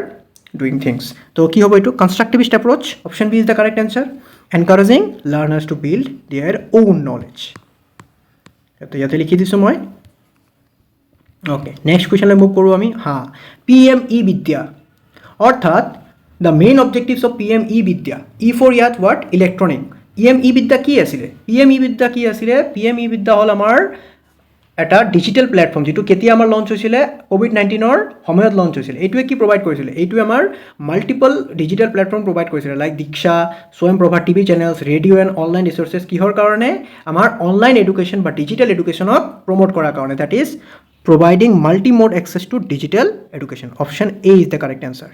doing things তো কি হ'ব এইটো constructivist approach option B is the correct answer encouraging learners to build their own knowledge ইয়াতে লিখি দিছোঁ মই অ'কে নেক্সট কুৱেশ্যনলৈ মুভ কৰোঁ আমি PME বিদ্যা অৰ্থাৎ the main objectives of PME বিদ্যা ই ফৰ ইয়াত ৱাট ইলেক্ট্ৰনিক PME বিদ্যা কি আছিলে PME বিদ্যা হ'ল আমাৰ এটা ডিজিটেল প্লেটফৰ্ম যিটো কেতিয়া আমাৰ লঞ্চ হৈছিলে COVID-19ৰ সময়ত লঞ্চ হৈছিলে এইটোৱে কি প্ৰভাইড কৰিছিলে এইটোৱে আমাৰ মাল্টিপল ডিজিটেল প্লেটফৰ্ম প্ৰভাইড কৰিছিলে like Diksha Swayam Prabha TV channels radio' and online resources কিহৰ কাৰণে আমাৰ অনলাইন এডুকেশ্যন বা ডিজিটেল এডুকেশ্যনক প্ৰমোট কৰাৰ কাৰণে that is providing multimode access to digital education option A is the correct answer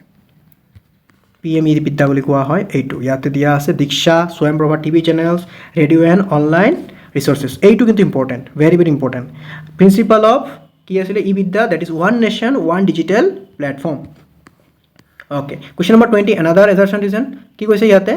PME Vidya বুলি কোৱা হয় এইটো ইয়াতে দিয়া আছে Diksha Swayam Prabha TV channels radio' and online resources এইটো কিন্তু important very very important principle of কি আছিলে ই Vidya that is one nation one digital platform okay question number 20 another assertion reason কি কৈছে ইয়াতে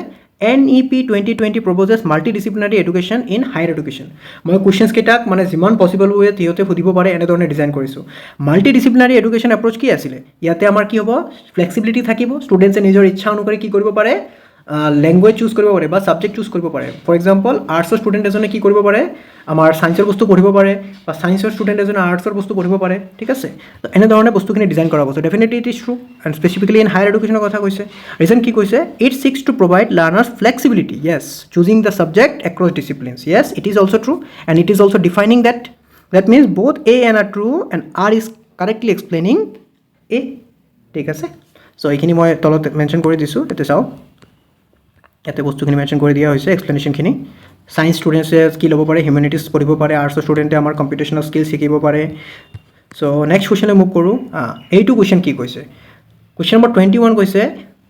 NEP 2020 proposes multidisciplinary education in higher education মই questions কেইটাক মানে যিমান পচিবল ৱেত সিহঁতে সুধিব পাৰে এনেধৰণে ডিজাইন কৰিছোঁ মাল্টিডিচিপ্লিনাৰী এডুকেশ্যন এপ্ৰ'চ কি আছিলে ইয়াতে আমাৰ কি হ'ব ফ্লেক্সিবিলিটি থাকিব ষ্টুডেণ্টছে নিজৰ ইচ্ছা অনুসৰি কি কৰিব পাৰে লেংগুৱেজ চুজ কৰিব পাৰে বা ছাবজেক্ট চুজ কৰিব পাৰে ফৰ এক্সাম্পল আৰ্টছৰ ষ্টুডেণ্ট এজনে কি কৰিব পাৰে আমাৰ ছায়েন্সৰ বস্তু পঢ়িব পাৰে বা ছায়েন্সৰ ষ্টুডেণ্ট এজনে আৰ্টছৰ বস্তু পঢ়িব পাৰে ঠিক আছে তো এনেধৰণে বস্তুখিনি ডিজাইন কৰা হ'ব so' definitely it is true and specifically in higher এডুকেশ্যনৰ কথা কৈছে ৰিজন কি কৈছে it seeks to provide learners flexibility yes choosing the subject across disciplines yes it is also' true and it is also' defining that means both A and are true and R is correctly explaining A ঠিক আছে চ' এইখিনি মই তলত mention কৰি দিছোঁ এতিয়া চাওক ইয়াতে বস্তুখিনি মেনশ্যন কৰি দিয়া হৈছে এক্সপ্লেনেশ্যনখিনি ছায়েন্স ষ্টুডেণ্টছে কি ল'ব পাৰে হিউমেনিটিজ পঢ়িব পাৰে আৰ্টছৰ ষ্টুডেণ্টে আমাৰ কম্পিউটেশ্যনেল স্কিল শিকিব পাৰে চ' নেক্সট কুৱেশ্যনলৈ মুভ কৰোঁ এইটো কুৱেশ্যন কি কৈছে কুৱেশ্যন নম্বৰ 21 কৈছে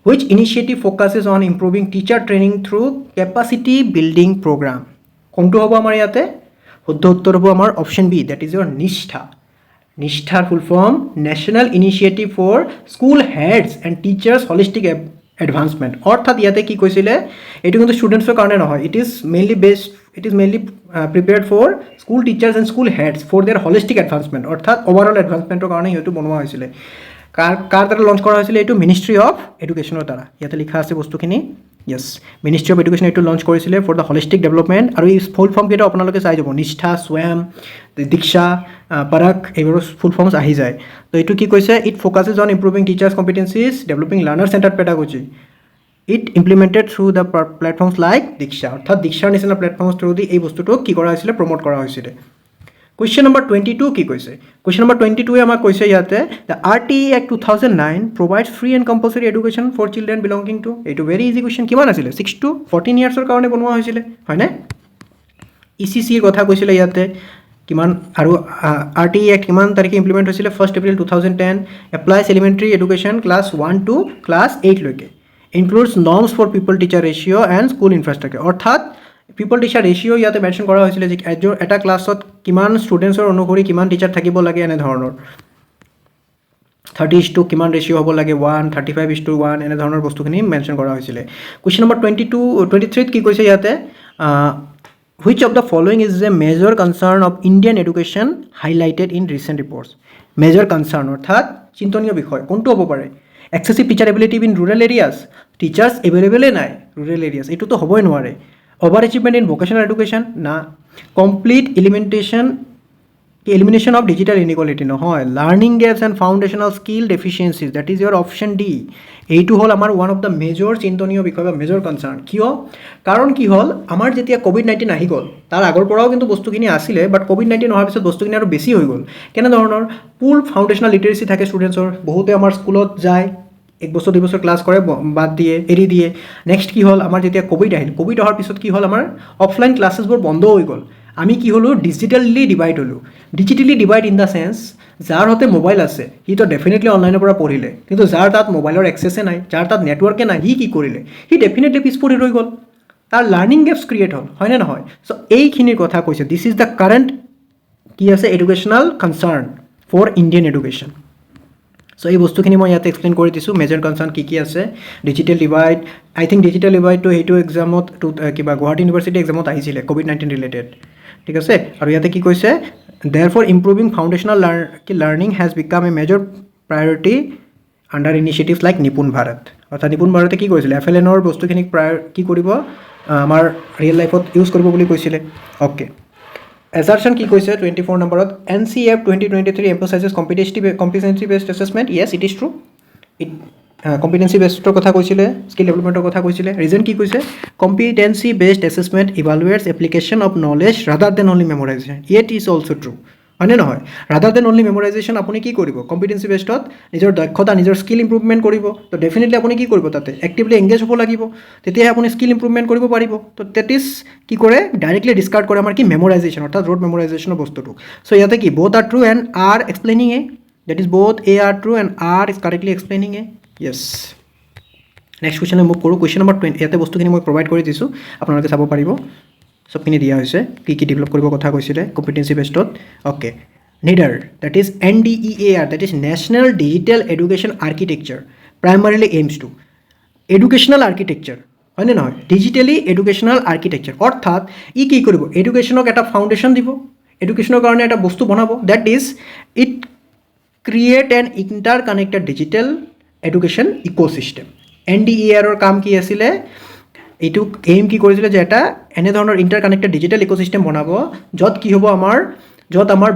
which initiative focuses on improving teacher training through capacity building programme কোনটো হ'ব আমাৰ ইয়াতে শুদ্ধ উত্তৰ হ'ব আমাৰ option B that is your নিষ্ঠাৰ full form national initiative for school heads and teachers holistic advancement অৰ্থাৎ ইয়াতে কি কৈছিলে এইটো কিন্তু ষ্টুডেণ্টছৰ কাৰণে নহয় it is mainly prepared for school teachers and school heads for their holistic advancement অৰ্থাৎ অভাৰঅল এডভান্সমেণ্টৰ কাৰণে সিহঁতো বনোৱা হৈছিলে কাৰ দ্বাৰা লঞ্চ কৰা হৈছিলে এইটো মিনিষ্ট্ৰী অফ এডুকেশ্যনৰ দ্বাৰা ইয়াতে লিখা আছে বস্তুখিনি য়েছ মিনিষ্ট্ৰী অফ এডুকেশ্যন এইটো লঞ্চ কৰিছিলে ফৰ দ্য হলিষ্টিক ডেভেলপমেণ্ট আৰু এই ফুল ফৰ্মকেইটা আপোনালোকে চাই যাব নিষ্ঠা স্বয়ং দীক্ষা পৰাগ এইবোৰৰ ফুল ফৰ্মছ আহি যায় তো এইটো কি কৈছে it focuses on improving teachers competencies developing learner centred pedagogy it implemented through the platforms like Diksha অৰ্থাৎ দীক্ষাৰ নিচিনা প্লেটফৰ্মছ থ্ৰু দি এই বস্তুটোক কি কৰা হৈছিলে প্ৰমোট কৰা হৈছিলে কুৱেশ্যন নম্বৰ 22 কি কৈছে কুৱেশ্যন নম্বৰ 22 আমাক কৈছে ইয়াতে the RTE Act 2009 provides free and compulsory education for children belonging to এইটো ভেৰি ইজি কুৱেশ্যন কিমান আছিলে 6 to 14 ইয়াৰ্ছৰ কাৰণে বনোৱা হৈছিলে হয়নে ECCৰ কথা কৈছিলে ইয়াতে কিমান আৰু RTE Act কিমান তাৰিখে ইমপ্লিমেণ্ট হৈছিলে 1 April 2010 applies elementary education class 1 to class 8 লৈকে includes norms for pupil teacher ratio' and school infrastructure অৰ্থাৎ পিপল টিচাৰ ৰেচিঅ' ইয়াতে মেনশ্যন কৰা হৈছিলে যে এটা ক্লাছত কিমান ষ্টুডেণ্টছৰ অনুসৰি কিমান টিচাৰ থাকিব লাগে এনেধৰণৰ 30:1 কিমান ৰেচিঅ' হ'ব লাগে 1 35:1 এনেধৰণৰ বস্তুখিনি মেনশ্যন কৰা হৈছিলে কুৱেশ্যন নম্বৰ 23 কি কৈছে ইয়াতে which of the following is a major concern of Indian education highlighted in recent reports major concern অৰ্থাৎ চিন্তনীয় বিষয় কোনটো হ'ব পাৰে excessive teacher availability in rural areas teachers এভেইলেবলেই নাই ৰুৰেল এৰিয়াছ এইটোতো হ'বই নোৱাৰে overachievement in vocational education না complete elimination of digital inequality নহয় learning gaps and foundational skill deficiencies that is your option D এইটো হ'ল আমাৰ ওৱান অফ দ্য মেজৰ চিন্তনীয় বিষয় বা মেজৰ কনচাৰ্ণ কিয় কাৰণ কি হ'ল আমাৰ যেতিয়া COVID-19 আহি গ'ল তাৰ আগৰ পৰাও কিন্তু বস্তুখিনি আছিলে বাট COVID-19 অহাৰ পিছত বস্তুখিনি আৰু বেছি হৈ গ'ল কেনেধৰণৰ পুৰ ফাউণ্ডেশ্যনেল লিটাৰেচি থাকে ষ্টুডেণ্টছৰ বহুতে আমাৰ স্কুলত যায় এক বছৰ 2 বছৰ ক্লাছ কৰে বাদ দিয়ে এৰি দিয়ে নেক্সট কি হ'ল আমাৰ যেতিয়া কোভিড আহিল কোভিড অহাৰ পিছত কি হ'ল আমাৰ অফলাইন ক্লাছেছবোৰ বন্ধ হৈ গ'ল আমি কি হ'লোঁ ডিজিটেলি ডিভাইড হ'লোঁ digitally divide in the sense যাৰ হাতে মোবাইল আছে সিটো ডেফিনেটলি অনলাইনৰ পৰা পঢ়িলে কিন্তু যাৰ তাত মোবাইলৰ এক্সেছে নাই যাৰ তাত নেটৱৰ্কে নাই সি কি কৰিলে সি ডেফিনেটলি পিছ পৰি ৰৈ গ'ল তাৰ লাৰ্ণিং গেপছ ক্ৰিয়েট হ'ল হয়নে নহয় চ' এইখিনিৰ কথা কৈছে দিছ ইজ দ্য কাৰেণ্ট কি আছে educational concern for Indian education so' এই বস্তুখিনি মই ইয়াতে এক্সপ্লেইন কৰি দিছোঁ মেজৰ কনচাৰ্ণ কি আছে ডিজিটেল ডিভাইড আই থিংক ডিজিটেল ডিভাইডটো সেইটো এক্সামত কিবা গুৱাহাটী ইউনিভাৰ্চিটি এক্সামত আহিছিলে COVID-19 ৰিলেটেড ঠিক আছে আৰু ইয়াতে কি কৈছে therefore improving foundational learning has become a major priority under initiatives like Nipun Bharat অৰ্থাৎ নিপুণ ভাৰতে কি কৰিছিলে FLNৰ বস্তুখিনিক প্ৰায় কি কৰিব আমাৰ ৰিয়েল লাইফত ইউজ কৰিব বুলি কৈছিলে অ'কে assertion কি কৈছে 24 নম্বৰত NCF 2023 emphasizes competency based assessment yes it is true it competency based কথা কৈছিলে স্কিল ডেভেলপমেন্টৰ কথা কৈছিলে ৰিজন কি কৈছে competency based assessment evaluates application of knowledge rather than only memorization it is also true হয়নে নহয় rather than only memorization আপুনি কি কৰিব competency basedত নিজৰ দক্ষতা নিজৰ স্কিল ইমপ্ৰুভমেন্ট কৰিব তো ডেফিনেটলি আপুনি কি কৰিব তাতে এক্টিভলি এংগেজ হ'ব লাগিব তেতিয়াহে আপুনি স্কিল ইমপ্ৰুভমেন্ট কৰিব পাৰিব তো দ্যাট ইজ কি কৰে ডাইৰেক্টলি ডিসকাৰ্ড কৰে আমাৰ কি মেমোৰাইজেশ্যন অৰ্থাৎ ৰোড মেমোৰাইজেশ্যনৰ বস্তুটো সো ইয়াতে কি both are true and are explaining a that is both a are true and are is correctly explaining a yes next question move কৰোঁ কুৱেশ্যন নম্বৰ 20 ইয়াতে বস্তুখিনি মই প্ৰভাইড কৰি দিছোঁ আপোনালোকে চাব পাৰিব সবখিনি দিয়া হৈছে কি ডেভেলপ কৰিব কথা কৈছিলে কম্পিটেন্সি বেছডত okay NDEAR that is NDEAR that is national digital education architecture primarily aims to educational architecture হয়নে নহয় ডিজিটেলি এডুকেশ্যনেল আৰ্কিটেকচাৰ অৰ্থাৎ ই কি কৰিব এডুকেশ্যনক এটা ফাউণ্ডেশ্যন দিব এডুকেশ্যনৰ কাৰণে এটা বস্তু বনাব that is it create an interconnected digital education ecosystem NDEAৰৰ কাম কি আছিলে এইটো এইম কি কৰিছিলে যে এটা এনেধৰণৰ ইণ্টাৰ কানেক্টেড ডিজিটেল ইক'ছিষ্টেম বনাব য'ত কি হ'ব আমাৰ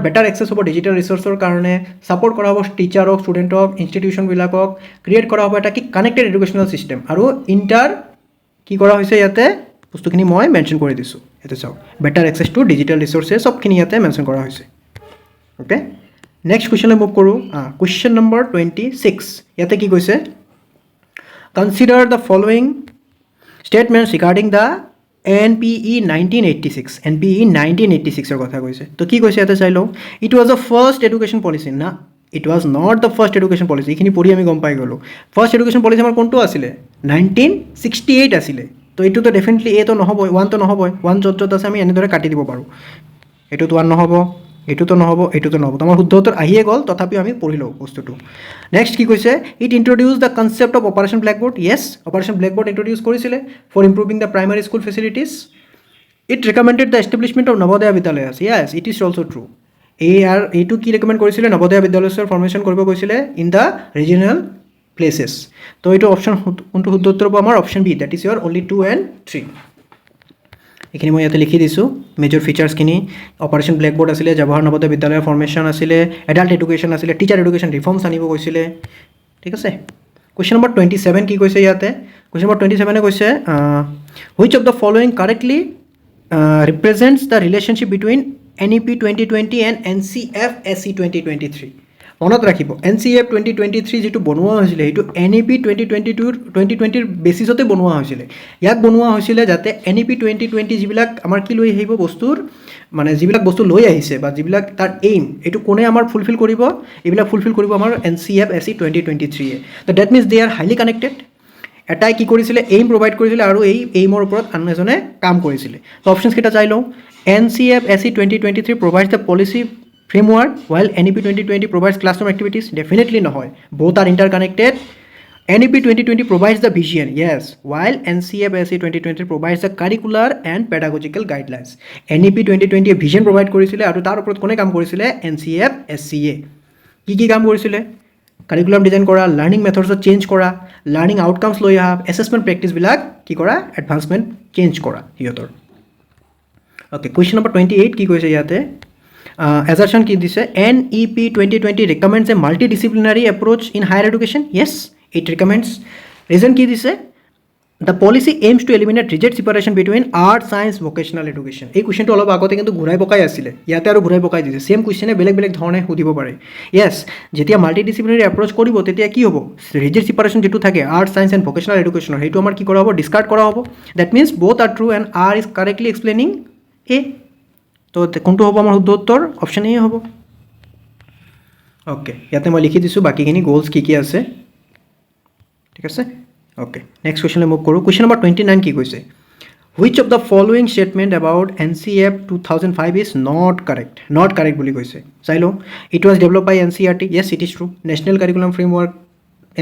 বেটাৰ এক্সেছ হ'ব ডিজিটেল ৰিচোৰ্চৰ কাৰণে ছাপৰ্ট কৰা হ'ব টিচাৰক ষ্টুডেণ্টক ইনষ্টিটিউশ্যনবিলাকক ক্ৰিয়েট কৰা হ'ব এটা কি কানেক্টেড এডুকেশ্যনেল ছিষ্টেম আৰু ইণ্টাৰ কি কৰা হৈছে ইয়াতে বস্তুখিনি মই মেনশ্যন কৰি দিছোঁ ইয়াতে চাওক better access to digital resources সবখিনি ইয়াতে মেনশ্যন কৰা হৈছে অ'কে নেক্সট কুৱেশ্যনলৈ মুভ কৰোঁ কুৱেশ্যন নম্বৰ 26 ইয়াতে কি কৈছে consider the following statements regarding the NPE 1986 NPE 1986 কথা কৈছে তো কি কৈছে ইয়াতে চাই লওঁ it was the first education policy না it was not the first education policy এইখিনি পঢ়ি আমি গম পাই গ'লোঁ ফাৰ্ষ্ট এডুকেশ্যন পলিচি আমাৰ কোনটো আছিলে 1968 আছিলে তো এইটোতো ডেফিনেটলি এটো নহ'বই ওৱানটো নহ'বই ওৱান য'ত আছে আমি এনেদৰে কাটি দিব পাৰোঁ এইটোতো ওৱান নহ'ব এইটোতো নহ'ব এইটোতো নহ'ব তোমাৰ শুদ্ধ উত্তৰ আহিয়ে গ'ল তথাপিও আমি পঢ়ি লওঁ বস্তুটো নেক্সট কি কৈছে it introduce the concept of operation blackboard yes operation blackboard introduce কৰিছিলে for improving the primary school facilities it recommended the establishment of Navodaya Vidyalaya yes it is also' true এইটো কি ৰিকমেণ্ড কৰিছিলে নৱোদয়া বিদ্যালয়ৰ ফৰ্মেশ্যন কৰিব কৈছিলে ইন দ্য ৰিজনেল প্লেচেছ তো এইটো option কোনটো শুদ্ধ উত্তৰ হ'ব আমাৰ option B that is your only 2 and 3 এইখিনি মই ইয়াতে লিখি দিছোঁ মেজৰ ফিচাৰ্ছখিনি অপাৰেশ্যন ব্লেকবোৰ্ড আছিলে জৱাহৰ নৱোদয় বিদ্যালয়ৰ ফৰ্মেশ্যন আছিলে এডাল্ট এডুকেশ্যন আছিলে টিচাৰ এডুকেশ্যন ৰিফৰ্মছ আনিব কৈছিলে ঠিক আছে কুৱেশ্যন নম্বৰ 27 কি কৈছে ইয়াতে কুৱেশ্যন নম্বৰ 27 কৈছে which of the following correctly ৰিপ্ৰেজেণ্টছ the relationship between NEP 2020 and NCF SE 2023 মনত ৰাখিব NCF 2023 যিটো বনোৱা হৈছিলে সেইটো NEP 2020ৰ বেচিছতে বনোৱা হৈছিলে ইয়াক বনোৱা হৈছিলে যাতে NEP 2020 যিবিলাক আমাৰ কি লৈ আহিব বস্তুৰ মানে যিবিলাক বস্তু লৈ আহিছে বা যিবিলাক তাৰ এইম এইটো কোনে আমাৰ ফুলফিল কৰিব এইবিলাক ফুলফিল কৰিব আমাৰ NCF SE 2023 তো that means they are highly connected এটাই কি কৰিছিলে এইম প্ৰভাইড কৰিছিলে আৰু এই এইমৰ ওপৰত আন এজনে কাম কৰিছিলে তো অপশ্যনছ কেইটা চাই লওঁ NCF SE 2023 provides the policy framework while NEP 2020 provides classroom activities definitely নহয় both are interconnected NEP 2020 provides the vision yes while NCF SE 2023 provides the curricular and pedagogical guidelines NEP 2020 vision provide কৰিছিলে আৰু তাৰ ওপৰত কোনে কাম কৰিছিলে NCF SCA কি কাম কৰিছিলে কাৰিকুলাম ডিজাইন কৰা লাৰ্নিং মেথডছত চেঞ্জ কৰা লাৰ্নিং আউটকামছ লৈ আহা এছেছমেণ্ট প্ৰেক্টিছবিলাক কি কৰা এডভান্সমেণ্ট চেঞ্জ কৰা সিহঁতৰ ওকে কুৱেশ্যন নম্বৰ 28 কি কৈছে ইয়াতে assertion কি দিছে NEP 2020 recommends a multidisciplinary approach in higher education yes it recommends reason কি দিছে the policy aims to eliminate reject separation between art science vocational education. এই কুৱেশ্যনটো অলপ আগতে কিন্তু ঘূৰাই পকাই আছিলে, ইয়াতে আৰু ঘূৰাই পকাই দিছে। ছেম কুৱেশ্যনে বেলেগ বেলেগ ধৰণে সুধিব পাৰে। য়েছ, যেতিয়া মাল্টি ডিচিপ্লিনাৰী এপ্ৰ'চ কৰিব তেতিয়া কি হ'ব, ৰিজেক্ট ছিপাৰেশ্যন যিটো থাকে আৰ্ট ছায়েন্স এণ্ড ভকেশ্যনেল এডুকেশ্যনৰ, সেইটো আমাৰ কি কৰা হ'ব, ডিছকাৰ্ড কৰা হ'ব। That means both are true and R is correctly explaining A. তো কোনটো হ'ব আমাৰ শুদ্ধ উত্তৰ, অপশ্যন এ হ'ব। অ'কে, ইয়াতে মই লিখি দিছোঁ বাকীখিনি গ'লছ কি কি আছে, ঠিক আছে। অ'কে, নেক্সট কুৱেশ্যনলৈ মুভ কৰোঁ। কুৱেশ্যন নম্বৰ 29 কি কৈছে, which of the following statement about NCF 2005 is not correct. Not correct বুলি কৈছে, চাই লওঁ। It was develop by NCERT, yes it is true. National curriculum framework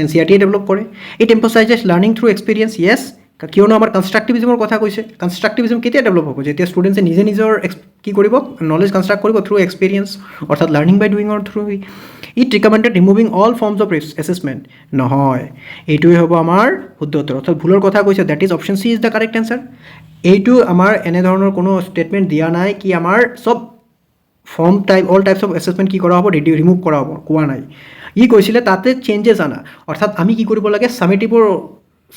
NCERT develop কৰে। It emphasizes learning through experience, yes, কিয়নো আমাৰ কনষ্ট্ৰাক্টিভিজমৰ কথা কৈছে। কনষ্ট্ৰাক্টিভিজম কেতিয়া ডেভেলপ হ'ব, যেতিয়া ষ্টুডেণ্টছে নিজে নিজৰ কি কৰিব, নলেজ কনষ্ট্ৰাক্ট কৰিব থ্ৰু এক্সপিৰিয়েঞ্চ, অৰ্থাৎ লাৰ্ণিং বাই ডুইঙৰ through. It recommended removing all forms of assessment, নহয়, এইটোৱে হ'ব আমাৰ শুদ্ধ উত্তৰ, অৰ্থাৎ ভুলৰ কথা কৈছে। That is option C is the correct answer. এইটো আমাৰ এনেধৰণৰ কোনো ষ্টেটমেণ্ট দিয়া নাই কি আমাৰ চব form type all types of assessment কি কৰা হ'ব, ৰিমুভ কৰা হ'ব, কোৱা নাই। ই কৈছিলে তাতে চেঞ্জেছ আনা, অৰ্থাৎ আমি কি কৰিব লাগে,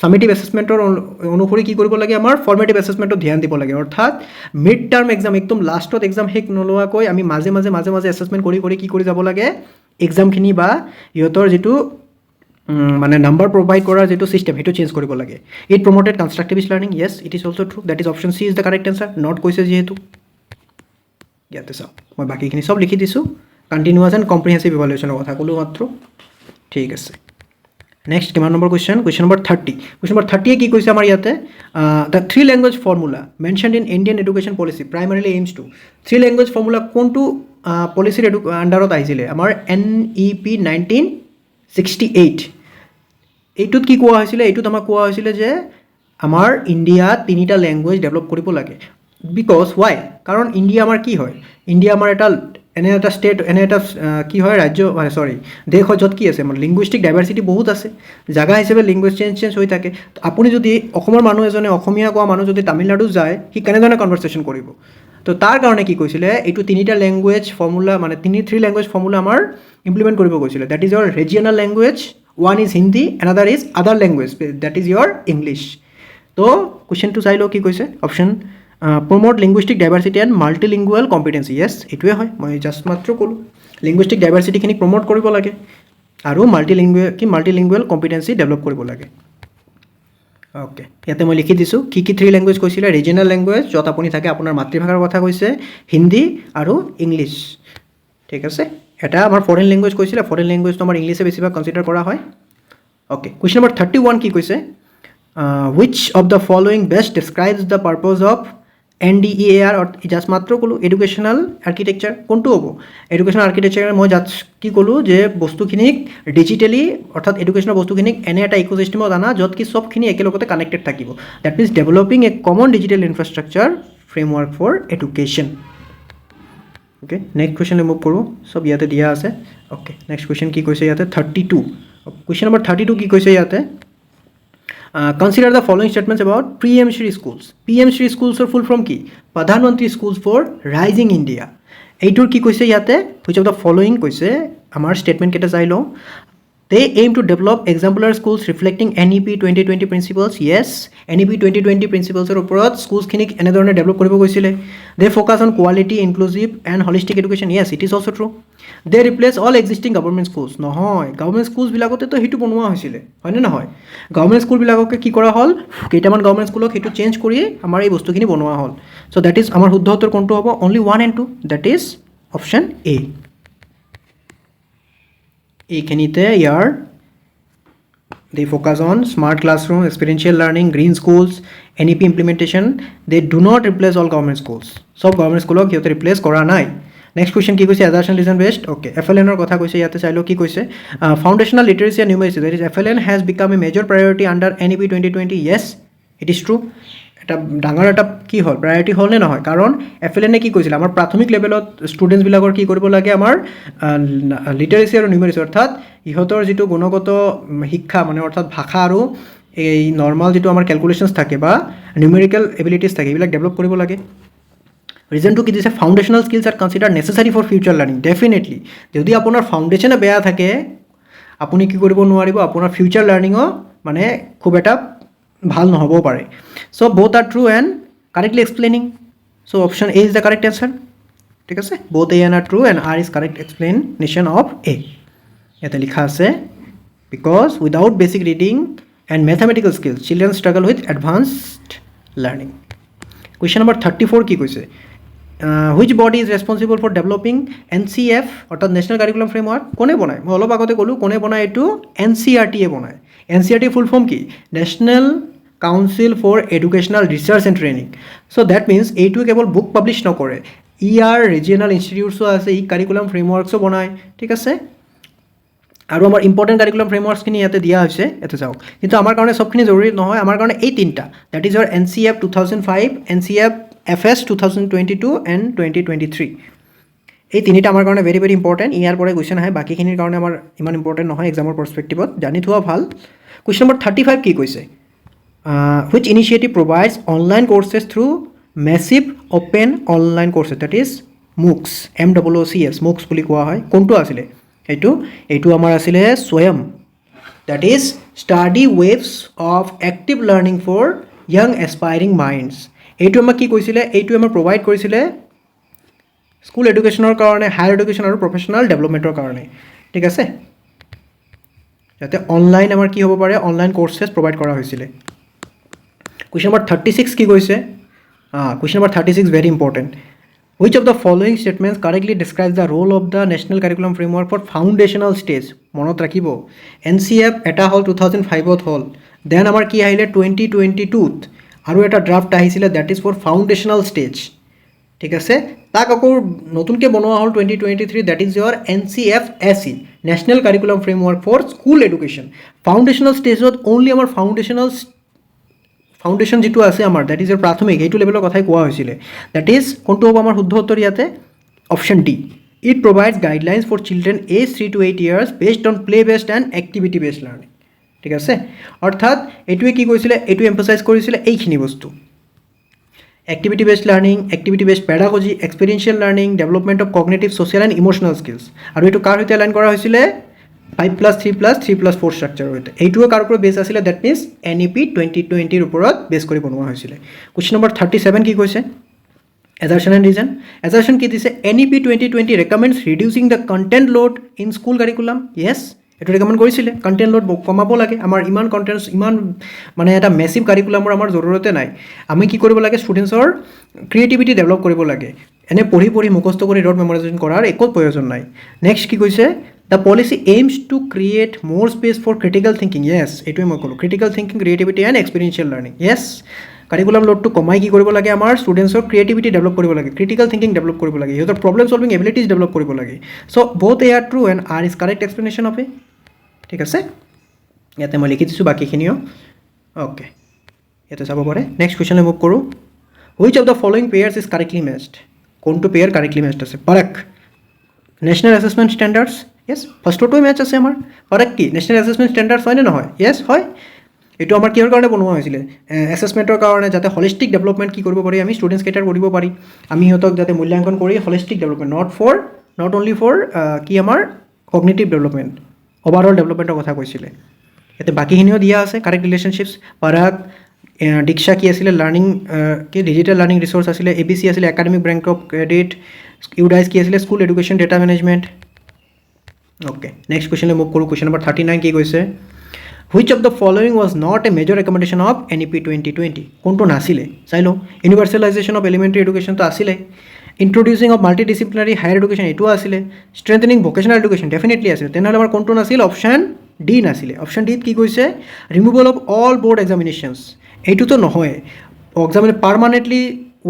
সামেটিভ এছেছমেণ্টৰ অনুসৰি কি কৰিব লাগে, আমাৰ ফৰ্মেটিভ এছেছমেণ্টত ধ্যান দিব লাগে। অৰ্থাৎ মিড টাৰ্ম এক্সাম একদম লাষ্টত এক্সাম শেষ নোলোৱাকৈ আমি মাজে মাজে এছেছমেণ্ট কৰি কি কৰি যাব লাগে, এক্সামখিনি বা ইহঁতৰ যিটো মানে নাম্বাৰ প্ৰভাইড কৰাৰ যিটো ছিষ্টেম সেইটো চেঞ্জ কৰিব লাগে। It promoted constructivist learning, yes it is also' true. That is option C is the correct answer. Not কৈছে যিহেতু, ইয়াতে চাওক মই বাকীখিনি চব লিখি দিছোঁ। কণ্টিনিউৱাছ এণ্ড কম্প্ৰিহেনচিভ ইভালুৱেশ্যনৰ কথা ক'লোঁ মাত্ৰ, ঠিক আছে। নেক্সট কিমান নম্বৰ question, question number 30। Question number 30 কি কৈছে আমাৰ ইয়াতে, the 3 language formula mentioned in Indian education policy primarily aims to. 3 language formula কোনটো পলিচিৰ আণ্ডাৰত আহিছিলে, আমাৰ NEP 1968। এইটোত কি কোৱা হৈছিলে, এইটোত আমাক কোৱা হৈছিলে যে আমাৰ ইণ্ডিয়াত 3টা লেংগুৱেজ ডেভেলপ কৰিব লাগে। বিকজ ৱাই, কাৰণ ইণ্ডিয়া আমাৰ কি হয়, ইণ্ডিয়া আমাৰ এনে এটা ষ্টেট, এনে এটা কি হয় ৰাজ্য, দেশ হয় য'ত কি আছে আমাৰ লিংগুইষ্টিক ডাইভাৰ্চিটি বহুত আছে। জাগা হিচাপে লেংগুৱেজ চেঞ্জ হৈ থাকে। আপুনি যদি অসমৰ মানুহ এজনে অসমীয়া কোৱা মানুহ যদি তামিলনাডু যায়, সি কেনেধৰণে কনভাৰ্চেশ্যন কৰিব। তো তাৰ কাৰণে কি কৈছিলে, এইটো 3টা লেংগুৱেজ ফৰ্মুলা মানে 3 লেংগুৱেজ ফৰ্মুলা আমাৰ ইমপ্লিমেণ্ট কৰিব কৈছিলে। That is your regional language, one is Hindi, another is other language, that is your English. তো কুৱেশ্যনটো চাই লওঁ কি কৈছে, option promote linguistic diversity and multilingual competency, yes এইটোৱে হয়, মই জাষ্ট মাত্ৰ ক'লোঁ। লিংগুইষ্টিক ডাইভাৰ্চিটিখিনি প্ৰমোট কৰিব লাগে আৰু মাল্টিলিংগুৱেল কম্পিটেঞ্চি ডেভেলপ কৰিব লাগে। অ'কে, ইয়াতে মই লিখি দিছোঁ কি 3 লেংগুৱেজ কৈছিলে, ৰিজনেল লেংগুৱেজ য'ত আপুনি থাকে, আপোনাৰ মাতৃভাষাৰ কথা কৈছে, হিন্দী আৰু ইংলিছ, ঠিক আছে। এটা আমাৰ ফৰেইন লেংগুৱেজ কৈছিলে, ফৰেইন লেংগুৱেজটো আমাৰ ইংলিছে বেছিভাগ কনচিডাৰ কৰা হয়। অ'কে, কুৱেশ্যন নম্বৰ 31 কি কৈছে, which of the following best describes the purpose of NDEAR, just মাত্ৰ ক'লোঁ এডুকেশ্যনেল আৰ্কিটেকচাৰ। কোনটো হ'ব, এডুকেশ্যনেল আৰ্কিটেকচাৰ মই জাষ্ট কি ক'লোঁ যে বস্তুখিনিক ডিজিটেলি, অৰ্থাৎ এডুকেশ্যনৰ বস্তুখিনিক এনে এটা ইক'চিষ্টেমত আনা য'ত কি চবখিনি একেলগতে কানেক্টেড থাকিব। That means developing a common digital infrastructure framework for education. Okay, next কুৱেশ্যনলৈ মুভ কৰোঁ, চব ইয়াতে দিয়া আছে। অ'কে, নেক্সট কুৱেশ্যন কি কৈছে ইয়াতে 32। কুৱেশ্যন নম্বৰ 32 কি কৈছে ইয়াতে, consider the following statements about PM Shri schools. PM Shri স্কুলছৰ ফুল ফৰ্ম কি, প্ৰধানমন্ত্ৰী স্কুলছ ফৰ ৰাইজিং ইণ্ডিয়া। এইটোৰ কি কৈছে ইয়াতে, হুইচ অফ দ্য ফলোয়িং কৈছে, আমাৰ ষ্টেটমেণ্টকেইটা চাই লওঁ। They aim to develop exemplar schools reflecting NEP 2020 principles, yes NEP 2020 প্ৰিন্সিপলছৰ ওপৰত স্কুলছখিনিক এনেধৰণে ডেভেলপ কৰিব কৈছিলে। They focus on quality, inclusive and holistic education, yes it is also' true. They replace all existing government schools, নহয়, government স্কুলছবিলাকতেতো সেইটো বনোৱা হৈছিলে, হয়নে নহয়। গভৰ্ণমেণ্ট স্কুলবিলাককে কি কৰা হ'ল, কেইটামান গভৰ্ণমেণ্ট স্কুলক সেইটো চেঞ্জ কৰি আমাৰ এই বস্তুখিনি বনোৱা হ'ল। চ' দ্যাট ইজ আমাৰ শুদ্ধ উত্তৰ কোনটো হ'ব, only 1 and 2, that is option এ। এইখিনিতে ইয়াৰ they focus on smart classroom, experiential learning, green schools, NEP implementation. They do not replace all government schools. সব গভৰ্ণমেণ্ট স্কুলক সিহঁতে ৰিপ্লেচ কৰা নাই। নেক্সট কুৱেশ্যন কি কৈছে, এজাৰ্চন ৰিজন বেষ্ট। অ'কে, FLNৰ কথা কৈছে ইয়াতে চাই লওঁ কি কৈছে, foundational literacy and numeracy, that is FLN has become a major priority under NEP 2020, yes it is true. এটা ডাঙৰ এটা কি হ'ল, প্ৰায়ৰিটি হ'ল নে নহয়, কাৰণ FLNে কি কৈছিলে, আমাৰ প্ৰাথমিক লেভেলত ষ্টুডেণ্টছবিলাকৰ কি কৰিব লাগে, আমাৰ লিটাৰেচি আৰু নিউমেৰিচি, অৰ্থাৎ ইহঁতৰ যিটো গুণগত শিক্ষা মানে অৰ্থাৎ ভাষা আৰু এই নৰ্মাল যিটো আমাৰ কেলকুলেশ্যনছ থাকে বা নিউমেৰিকেল এবিলিটিছ থাকে, এইবিলাক ডেভেলপ কৰিব লাগে। ৰিজনটো কি দিছে, foundational skills are consider necessary for future learning. Definitely যদি আপোনাৰ ফাউণ্ডেশ্যনে বেয়া থাকে, আপুনি কি কৰিব নোৱাৰিব, আপোনাৰ ফিউচাৰ লাৰ্ণিঙো মানে খুব এটা ভাল নহ'বও পাৰে চ' both are true and correctly explaining so option A is the correct answer ঠিক আছে both A and are true and R is correct explanation of A ইয়াতে লিখা আছে because without basic reading and mathematical skills children struggle with advanced learning question number 34 কি কৈছে which body is responsible for developing NCF অর্থাৎ national curriculum framework কোনে বনায় মই অলপ আগতে ক'লোঁ কোনে বনায় এইটো NCERT এ বনায় NCERT ফুল ফর্ম কি national council for educational research and training so' that means এইটোৱে কেৱল বুক পাব্লিছ নকৰে ইয়াৰ ৰিজিয়নেল ইনষ্টিটিউটছো আছে ই কাৰিকুলাম ফ্ৰেমৱৰ্কছো বনায় ঠিক আছে আৰু আমাৰ ইম্পৰ্টেণ্ট কাৰিকুলাম ফ্ৰেমৱৰ্কছখিনি ইয়াতে দিয়া হৈছে ইয়াতে চাওক কিন্তু আমাৰ কাৰণে চবখিনি জৰুৰী নহয় আমাৰ কাৰণে এই তিনিটা that is your NCF 2005 NCF FS 2022 and 2023 এই তিনিটা আমাৰ কাৰণে ভেৰি ভেৰি ইম্পৰ্টেণ্ট ইয়াৰ পৰাই কুৱেশ্যন আহে বাকীখিনিৰ কাৰণে আমাৰ ইমান ইম্পৰ্টেণ্ট নহয় এক্সামৰ পাৰ্চপেক্টিভত জানি থোৱা ভাল কুৱেশ্যন নম্বৰ 35 কি কৈছে which initiative provides online courses through massive open online courses that is MOOCs MOOCs MOOCs বুলি কোৱা হয় কোনটো আছিলে এইটো আমাৰ আছিলে স্বয়ম that is study waves of active learning for young aspiring minds এইটো আমাক কি কৈছিলে এইটো আমাক প্ৰভাইড কৰিছিলে স্কুল এডুকেশ্যনৰ কাৰণে হায়াৰ এডুকেশ্যন আৰু প্ৰফেশ্যনেল ডেভেলপমেণ্টৰ কাৰণে ঠিক আছে যাতে অনলাইন আমাৰ কি হ'ব পাৰে অনলাইন কোৰ্চেছ প্ৰভাইড কৰা হৈছিলে Question number 36 কি কৈছে question number 36 very important which of the following statements correctly describes the role of the national curriculum framework for foundational stage মনত ৰাখিব NCF এটা হল 2005 ত হল দেন আমাৰ কি আহিলে 2022 ত আৰু এটা ড্ৰাফট আহিছিলে that is for foundational stage ঠিক আছে তাক আকৌ নতুনকৈ বনোৱা হ'ল 2023 that is your NCF SE national curriculum framework for school education foundational stageত only আমাৰ ফাউণ্ডেশ্যন যিটো আছে আমাৰ দ্যাট ইজ এৰ প্ৰাথমিক এইটো লেভেলৰ কথাই কোৱা হৈছিলে দ্যাট ইজ কোনটো হ'ব আমাৰ শুদ্ধ উত্তৰ ইয়াতে option D it provides guidelines for children age 3 to 8 years based on play based and activity based learning ঠিক আছে অৰ্থাৎ এইটোৱে কি কৈছিলে এইটো এম্ফাচাইজ কৰিছিলে এইখিনি বস্তু activity based learning activity based pedagogy experiential learning development of cognitive social and emotional skills আৰু এইটো কাৰ সৈতে এলাইন কৰা হৈছিলে 5+3+3+4 ষ্ট্ৰাকচাৰ হৈতে এইটোৱে কাৰ ওপৰত বেছ আছিলে দ্যাট মিনছ NEP 2020 ৰ ওপৰত বেছ কৰি বনোৱা হৈছিলে কুৱেশ্যন নম্বৰ 37 কি কৈছে assertion and reason assertion কি দিছে NEP 2020 recommends reducing the content load in school curriculum yes এটো ৰেকমেণ্ড কৰিছিলে কণ্টেণ্ট লোড কমাব লাগে আমাৰ ইমান কণ্টেণ্টছ ইমান মানে এটা মেছিভ কাৰিকুলামৰ আমাৰ জৰুৰতে নাই আমি কি কৰিব লাগে ষ্টুডেণ্টছৰ ক্ৰিয়েটিভিটি ডেভেলপ কৰিব লাগে এনে পঢ়ি মুখস্থ কৰি ৰড মেমৰাইজেশ্যন কৰাৰ একো প্ৰয়োজন নাই নেক্সট কি কৈছে the policy aims to create more space for critical thinking yes এইটোৱে মই ক'লোঁ critical thinking creativity and experiential learning yes curriculum লোডটো কমাই কি কৰিব লাগে আমাৰ ষ্টুডেণ্টছৰ ক্ৰিয়েটিভিটি ডেভেলপ কৰিব লাগে ক্ৰিটিকেল থিংকিং ডেভেলপ কৰিব লাগে সিহঁতৰ প্ৰব্লেম চলভিং এবিলিটিজ ডেভেলপ কৰিব লাগে so' both A R true and R is correct explanation of A ঠিক আছে ইয়াতে মই লিখি দিছোঁ বাকীখিনিও অ'কে ইয়াতে চাব পাৰে নেক্সট কুৱেশ্যনলৈ মুভ কৰোঁ which of the following pairs is correctly matched কোনটো পেয়াৰ কাৰেক্টলি মেচড আছে Parakh national assessment standards yes ফাৰ্ষ্টটোৱে মেচ আছে আমাৰ পাৰাক কি নেশ্যনেল এছেছমেণ্ট ষ্টেণ্ডাৰ্ডছ হয়নে নহয় য়েছ হয় এইটো আমাৰ কিহৰ কাৰণে বনোৱা হৈছিলে এছেছমেণ্টৰ কাৰণে যাতে হলিষ্টিক ডেভেলপমেণ্ট কি কৰিব পাৰি আমি ষ্টুডেণ্টছ কেইটাৰ কৰিব পাৰি আমি সিহঁতক যাতে মূল্যাংকন কৰি holistic development not only for কি আমাৰ কগনিটিভ ডেভেলপমেণ্ট অভাৰঅল ডেভেলপমেণ্টৰ কথা কৈছিলে ইয়াতে বাকীখিনিও দিয়া আছে কাৰেক্ট ৰিলেশ্যনশ্বিপছ পাৰাগ দীক্ষা কি আছিলে লাৰ্ণিং কি ডিজিটেল লাৰ্ণিং ৰিচোৰ্চ আছিলে ABC আছিলে academic bank of credit UDISE কি আছিলে school education data management okay next কুৱেশ্যনলৈ মুভ কৰোঁ কুৱেশ্যন নম্বৰ 39 কি কৈছে which of the following was not a major recommendation of NEP 2020 কোনটো নাছিলে চাই লওঁ ইউনিভাৰ্চেলাইজেশ্যন অফ এলিমেণ্টাৰী এডুকেশ্যনটো আছিলে ইন্ট্ৰডিউচিং অফ মাল্টিডিচিপ্লিনাৰী হায়াৰ এডুকেশ্যন এইটো আছিলে ষ্ট্ৰেংথেনিং ভকেশ্যনেল এডুকেশ্যন ডেফিনেটলি আছিলে তেনেহ'লে আমাৰ কোনটো নাছিল অপশ্যন ডি নাছিলে অপশ্যন ডিত কি কৈছে removal of all board examinations এইটোতো নহয় examine permanently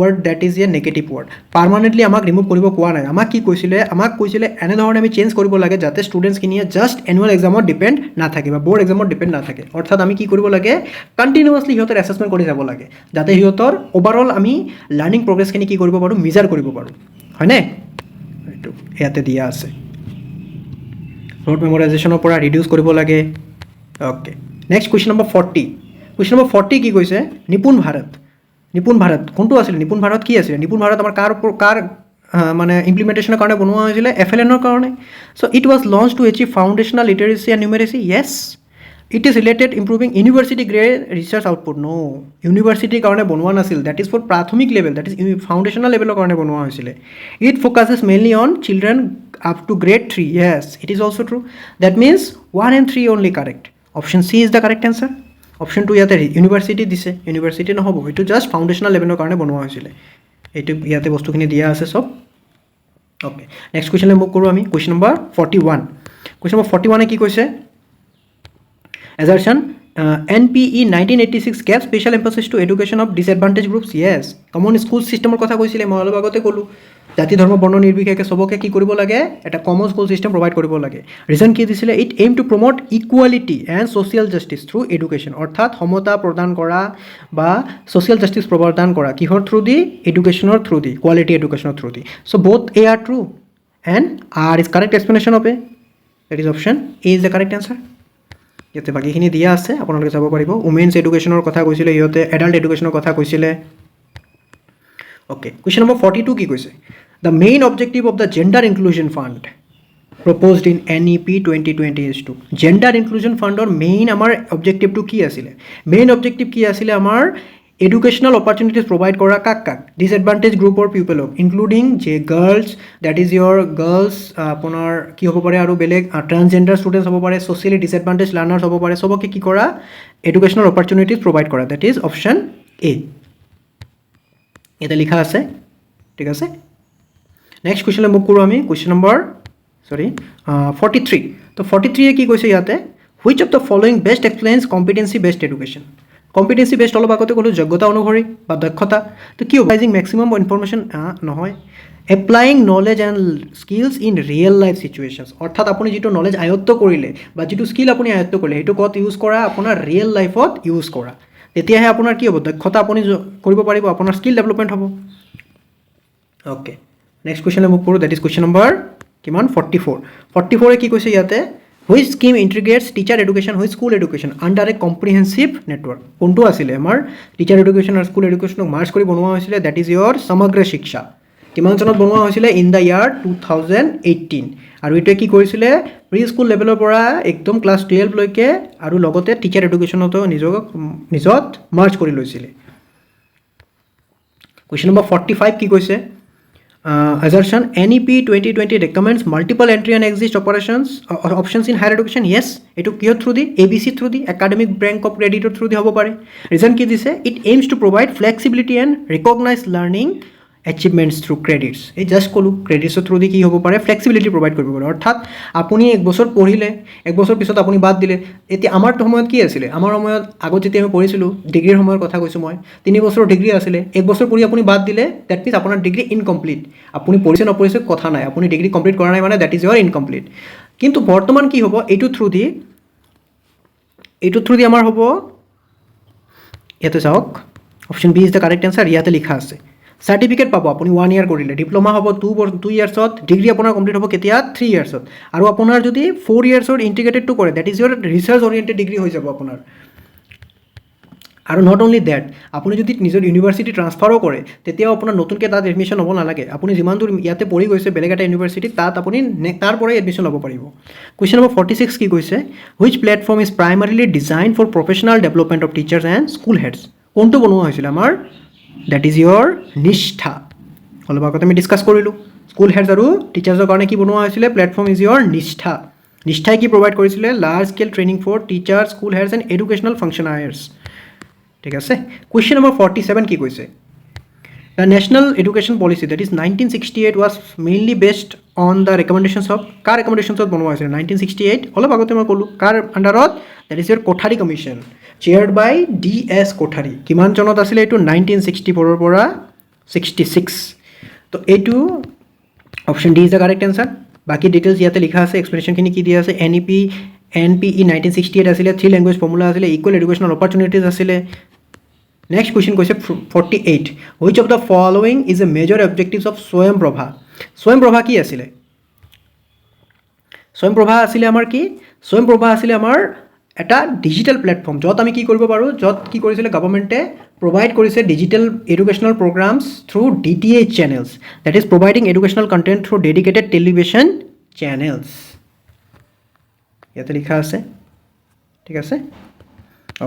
word that is a negative word permanently আমাক ৰিমুভ কৰিব কোৱা নাই আমাক কি কৈছিলে এনেধৰণে আমি চেঞ্জ কৰিব লাগে যাতে ষ্টুডেণ্টছখিনিয়ে জাষ্ট এনুৱেল এক্সামত ডিপেণ্ড নাথাকে বা বৰ্ড এক্সামত ডিপেণ্ড নাথাকে অৰ্থাৎ আমি কি কৰিব লাগে কণ্টিনিউৱাছলি সিহঁতৰ এছেছমেণ্ট কৰি যাব লাগে যাতে সিহঁতৰ অভাৰঅল আমি লাৰ্ণিং প্ৰগ্ৰেছখিনি কি কৰিব পাৰোঁ মেজাৰ কৰিব পাৰোঁ হয়নে এইটো ইয়াতে দিয়া আছে নোট মেমৰাইজেশ্যনৰ পৰা ৰিডিউচ কৰিব লাগে okay next question number 40 question number 40 কি কৈছে নিপুণ ভাৰত কোনটো আছিলে নিপুণ ভাৰত কি আছিলে নিপুণ ভাৰত আমাৰ কাৰ মানে ইমপ্লিমেণ্টেশ্যনৰ কাৰণে বনোৱা হৈছিলে FLNৰ কাৰণে so' it was launch to achieve foundational literacy and numeracy yes it is related improving university grade research output ন ইউনিভাৰ্চিটিৰ কাৰণে বনোৱা নাছিল দেট ইজ ফৰ প্ৰাথমিক লেভেল দেট ইজ ফাউণ্ডেশ্যনেল লেভেলৰ কাৰণে বনোৱা হৈছিলে it focuses mainly on children up to grade 3 yes it is also' true that means 1 and 3 only correct option C is the correct answer option to ইয়াতে university দিছে university নহ'ব এইটো just foundational লেভেলৰ কাৰণে বনোৱা হৈছিলে এইটো ইয়াতে বস্তুখিনি দিয়া আছে চব অ'কে নেক্সট কুৱেশ্যনলৈ মুভ কৰোঁ আমি কুৱেশ্যন নম্বৰ 41 কুৱেশ্যন নম্বৰ 41 কি কৈছে Assertion NPE 1986 gave special emphasis to education of disadvantaged groups. Yes, common school system কথা কৈছিলে মই অলপ আগতে ক'লোঁ জাতি ধৰ্ম বৰ্ণ নিৰ্বিশেষে সবকে কি কৰিব লাগে এটা কমন স্কুল সিস্টেম প্ৰভাইড কৰিব লাগে ৰিজন কি দিছিলে it aim to promote equality and social justice through education অৰ্থাৎ সমতা প্ৰদান কৰা বা ছ'চিয়েল জাষ্টিছ প্ৰদান কৰা কিহৰ থ্ৰু দি এডুকেশ্যনৰ থ্ৰু দি কোৱালিটি এডুকেশ্যনৰ through the so' both A R true and R is correct explanation of A that is option A is the correct answer ইয়াতে বাকীখিনি দিয়া আছে আপোনালোকে চাব পাৰিব উমেন্স এডুকেশ্যনৰ কথা কৈছিলে ইহঁতে এডাল্ট এডুকেশ্যনৰ কথা কৈছিলে অ'কে কুৱেশ্যন নম্বৰ 42 কি কৈছে the main objective of the gender inclusion fund proposed in NEP 2020 is to gender inclusion ফাণ্ডৰ মেইন আমাৰ অবজেক্টিভটো কি আছিলে মেইন অবজেক্টিভ কি আছিলে আমাৰ এডুকেশ্যনেল অপৰচুনিটিজ প্ৰভাইড কৰা কাক কাক ডিছএডভান্টেজ গ্ৰুপৰ পিপলক ইনক্লুডিং যে girls that is your girls আপোনাৰ কি হ'ব পাৰে আৰু বেলেগ ট্ৰান্সজেণ্ডাৰ ষ্টুডেণ্টছ হ'ব পাৰে ছ'চিয়েলি ডিছএডভান্টেজ লাৰ্ণাৰ্ছ হ'ব পাৰে চবকে কি কৰা এডুকেশ্যনেল অপৰচুনিটিজ প্ৰভাইড কৰা দেট ইজ অপশ্যন এ ইয়াতে লিখা আছে ঠিক আছে নেক্সট কুৱেশ্যনলৈ মুভ কৰোঁ আমি কুৱেশ্যন নম্বৰ 43 তো 43 কি কৈছে ইয়াতে which of the following best explains competency best education competency best অলপ আগতে ক'লোঁ যোগ্যতা অনুসৰি বা দক্ষতা তো কি অৰ্গেনাইজিং মেক্সিমাম ইনফৰমেশ্যন নহয় applying knowledge and skills in real life situations অৰ্থাৎ আপুনি যিটো নলেজ আয়ত্ব কৰিলে বা যিটো স্কিল আপুনি আয়ত্ব কৰিলে সেইটো ক'ত ইউজ কৰা আপোনাৰ ৰিয়েল লাইফত ইউজ কৰা তেতিয়াহে আপোনাৰ কি হ'ব দক্ষতা আপুনি কৰিব পাৰিব আপোনাৰ স্কিল ডেভেলপমেণ্ট হ'ব অ'কে নেক্সট কুৱেশ্যনলৈ মুভ কৰোঁ দেট ইজ কুৱেশ্যন নম্বৰ কিমান 44 কি কৈছে ইয়াতে which scheme integrates teacher education which school education under a comprehensive network কোনটো আছিলে আমাৰ টিচাৰ এডুকেশ্যন আৰু স্কুল এডুকেশ্যনক মাৰ্চ কৰি বনোৱা হৈছিলে দেট ইজ ইয়ৰ সমগ্ৰ শিক্ষা কিমান চনত বনোৱা হৈছিলে ইন দ্য ইয়াৰ 2018 আৰু এইটোৱে কি কৰিছিলে প্ৰি স্কুল লেভেলৰ পৰা একদম ক্লাছ 12 লৈকে আৰু লগতে টিচাৰ এডুকেশ্যনতো নিজত মাৰ্চ কৰি লৈছিলে কুৱেশ্যন নম্বৰ 45 কি কৈছে assertion NEP 2020 recommends multiple entry and exit options in higher education yes etu kiyo through the ABC through the academic rank of credit through the hobo pare reason ki dise it aims to provide flexibility and recognize learning achievements through credits এই just ক'লোঁ ক্ৰেডিটছৰ through দি কি হ'ব পাৰে flexibility provide কৰিব পাৰে অৰ্থাৎ আপুনি এক বছৰ পঢ়িলে এক বছৰ পিছত আপুনি বাদ দিলে এতিয়া আমাৰ সময়ত কি আছিলে আমাৰ সময়ত আগত যেতিয়া আমি পঢ়িছিলোঁ ডিগ্ৰীৰ সময়ৰ কথা কৈছোঁ মই 3 বছৰৰ ডিগ্ৰী আছিলে এক বছৰ পঢ়ি আপুনি বাদ দিলে ডেট মিনছ আপোনাৰ ডিগ্ৰী ইনকমপ্লিট আপুনি পঢ়িছে নপঢ়িছে কথা নাই আপুনি ডিগ্ৰী কমপ্লিট কৰা নাই মানে ডেট ইজ ইয়ৰ ইনকমপ্লিট কিন্তু বৰ্তমান কি হ'ব এইটো থ্ৰু দি আমাৰ হ'ব ইয়াতে চাওক option B is the correct answer ইয়াতে লিখা আছে চাৰ্টিফিকেট পাব আপুনি 1 ইয়াৰ কৰিলে ডিপ্ল'মা হ'ব 2 ইয়াৰ্ছত ডিগ্ৰী আপোনাৰ কমপ্লিট হ'ব কেতিয়া 3 ইয়াৰ্ছত আৰু আপোনাৰ যদি 4 ইয়াৰ্ছৰ ইণ্টিগ্ৰেটেডটো কৰে that is your research oriented degree হৈ যাব আপোনাৰ আৰু নট অনলি ডেট আপুনি যদি নিজৰ ইউনিভাৰ্চিটি ট্ৰান্সফাৰো কৰে তেতিয়াও আপোনাৰ নতুনকৈ তাত এডমিশ্যন হ'ব নালাগে আপুনি যিমান দূৰ ইয়াতে পঢ়ি গৈছে বেলেগ এটা ইউনিভাৰ্চিটিত তাত আপুনি তাৰ পৰাই এডমিশ্যন ল'ব পাৰিব কুৱেশ্যন নম্বৰ 46 কি কৈছে which platform is primarily design for professional development of teachers and school heads কোনটো বনোৱা হৈছিলে আমাৰ ডেট ইজ ইয়ৰ নিষ্ঠা অলপ আগতে আমি ডিছকাছ কৰিলোঁ স্কুল হেডছ আৰু টিচাৰ্ছৰ কাৰণে কি বনোৱা হৈছিলে প্লেটফৰ্ম ইজ ইয়ৰ নিষ্ঠাই কি প্ৰভাইড কৰিছিলে large scale training for teachers school heads and educational functionaries ঠিক আছে কুৱেশ্যন নম্বৰ 47 কি কৈছে the national education policy that is 1968 was mainly based on the recommendations of কাৰ ৰেকমেণ্ডেশ্যনছত বনোৱা হৈছিলে 1968 অলপ আগতে মই ক'লোঁ কাৰ আণ্ডাৰত that is year Kothari commission chaired by DS Kothari কিমান চনত আছিলে এইটো 1964 পৰা 66 তো এইটো option D is the correct answer বাকী ডিটেইলছ ইয়াতে লিখা আছে এক্সপ্লেনেশ্যনখিনি কি দিয়া আছে NPE 1968 আছিলে 3 লেংগুৱেজ ফৰ্মুলা আছিলে ইকুৱেল এডুকেশ্যনেল অপৰচুনিটিজ আছিলে নেক্সট কুৱেশ্যন কৈছে 48 which of the following is a major objectives of Swayamprabha কি আছিলে স্বয়ংপ্ৰভা আছিলে আমাৰ এটা ডিজিটেল প্লেটফৰ্ম য'ত আমি কি কৰিব পাৰোঁ য'ত কি কৰিছিলে গভৰ্ণমেণ্টে প্ৰভাইড কৰিছে digital educational প্ৰগ্ৰামছ through DTH channels that is providing educational content through dedicated television channels ইয়াতে লিখা আছে ঠিক আছে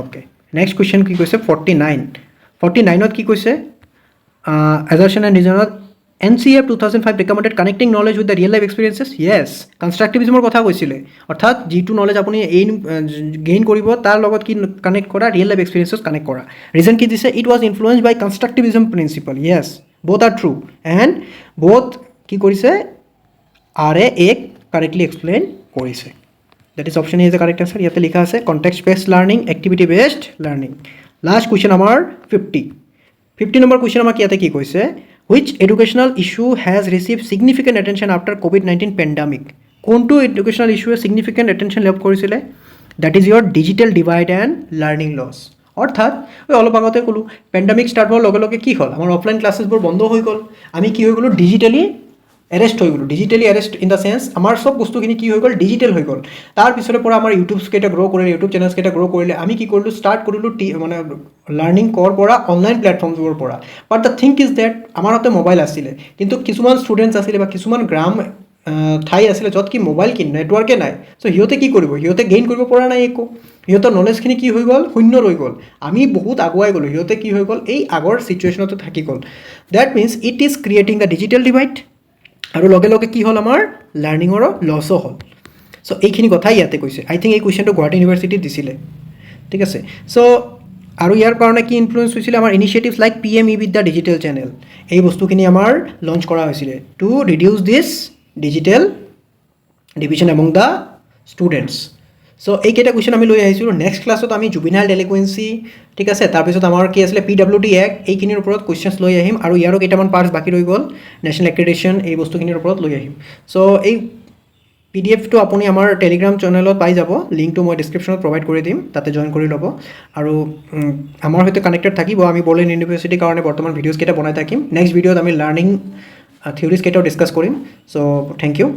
অ'কে নেক্সট কুৱেশ্যন কি কৈছে 49ত কি কৈছে assertion and reasonত NCF 2005 recommended connecting knowledge with the real life experiences yes কনষ্ট্ৰাকটিভিজমৰ কথা কৈছিলে অৰ্থাৎ যিটো নলেজ আপুনি গেইন কৰিব তাৰ লগত কি কানেক্ট কৰা ৰিয়েল লাইফ এক্সপিৰিয়েঞ্চেছ কানেক্ট কৰা ৰিজন কি দিছে it was influenced by constructivism principle yes both are true and both কি কৰিছে আৰে এক কাৰেক্টলি এক্সপ্লেইন কৰিছে that is option A is the correct answer ইয়াতে লিখা আছে context based learning activity based learning last question আমাৰ 50 number question আমাৰ ইয়াতে কি কৈছে which educational issue has received significant attention after COVID-19 pandemic কোনটো educational issue significant attention লাভ কৰিছিলে that is your digital divide and learning loss অৰ্থাৎ অলপ আগতে ক'লো পেণ্ডামিক ষ্টাৰ্ট হোৱাৰ লগে লগে কি হ'ল আমাৰ অফলাইন ক্লাছেছবোৰ বন্ধ হৈ গ'ল আমি কি হৈ গ'লো ডিজিটেলি এৰেষ্ট হৈ গ'লো digitally arrest in the sense আমাৰ চব বস্তুখিনি কি হৈ গ'ল ডিজিটেল হৈ গ'ল তাৰ পিছৰে পৰা আমাৰ ইউটিউবছকেইটা গ্ৰ' কৰিলে ইউটিউব চেনেলছকেইটা গ্ৰ' কৰিলে আমি কি কৰিলোঁ ষ্টাৰ্ট কৰিলোঁ মানে লাৰ্ণিং ক'ৰ পৰা অনলাইন প্লেটফৰ্মছবোৰৰ পৰা বাট দ্য থিংক ইজ ডেট আমাৰ হাতে মোবাইল আছিলে কিন্তু কিছুমান ষ্টুডেণ্টছ আছিলে বা কিছুমান গ্ৰাম ঠাই আছিলে য'ত কি মোবাইল কি নেটৱৰ্কে নাই চ' সিহঁতে কি কৰিব সিহঁতে গেইন কৰিব পৰা নাই একো সিহঁতৰ নলেজখিনি কি হৈ গ'ল শূন্য ৰৈ গ'ল আমি বহুত আগুৱাই গ'লোঁ সিহঁতে কি হৈ গ'ল এই আগৰ ছিটুৱেশ্যনতে থাকি গ'ল that means it is creating the digital divide আৰু লগে লগে কি হ'ল আমাৰ লাৰ্ণিঙৰো লছো হ'ল চ' এইখিনি কথাই ইয়াতে কৈছে আই থিংক এই কুৱেশ্যনটো গুৱাহাটী ইউনিভাৰ্চিটিত দিছিলে ঠিক আছে চ' আৰু ইয়াৰ কাৰণে কি ইনফ্লুৱেঞ্চ হৈছিলে আমাৰ initiatives like PME with the digital channel এই বস্তুখিনি আমাৰ লঞ্চ কৰা হৈছিলে to reduce this digital division among the students so' এইকেইটা কুৱেশ্যন আমি লৈ আহিছিলোঁ নেক্সট ক্লাছত আমি জুবিনাইল ডেলিকুৱেঞ্চি ঠিক আছে তাৰপিছত আমাৰ কি আছিলে PWD এক্ট এইখিনিৰ ওপৰত কুৱেশ্যনছ লৈ আহিম আৰু ইয়াৰো কেইটামান পাৰ্টছ বাকী ৰৈ গ'ল নেশ্যনেল এক্ৰেডিটেশ্যন এই বস্তুখিনিৰ ওপৰত লৈ আহিম চ' এই PDFটো আপুনি আমাৰ টেলিগ্ৰাম চেনেলত পাই যাব লিংকটো মই ডিছক্ৰিপশ্যনত প্ৰভাইড কৰি দিম তাতে জইন কৰি ল'ব আৰু আমাৰ সৈতে কানেক্টেড থাকিব আমি বৰ্লিন ইউনিভাৰ্চিটিৰ কাৰণে বৰ্তমান ভিডিঅ'জ কেইটা বনাই থাকিম নেক্সট ভিডিঅ'ত আমি লাৰ্ণিং থিয়ৰিজ কেইটাও ডিছকাছ কৰিম চ' থেংক ইউ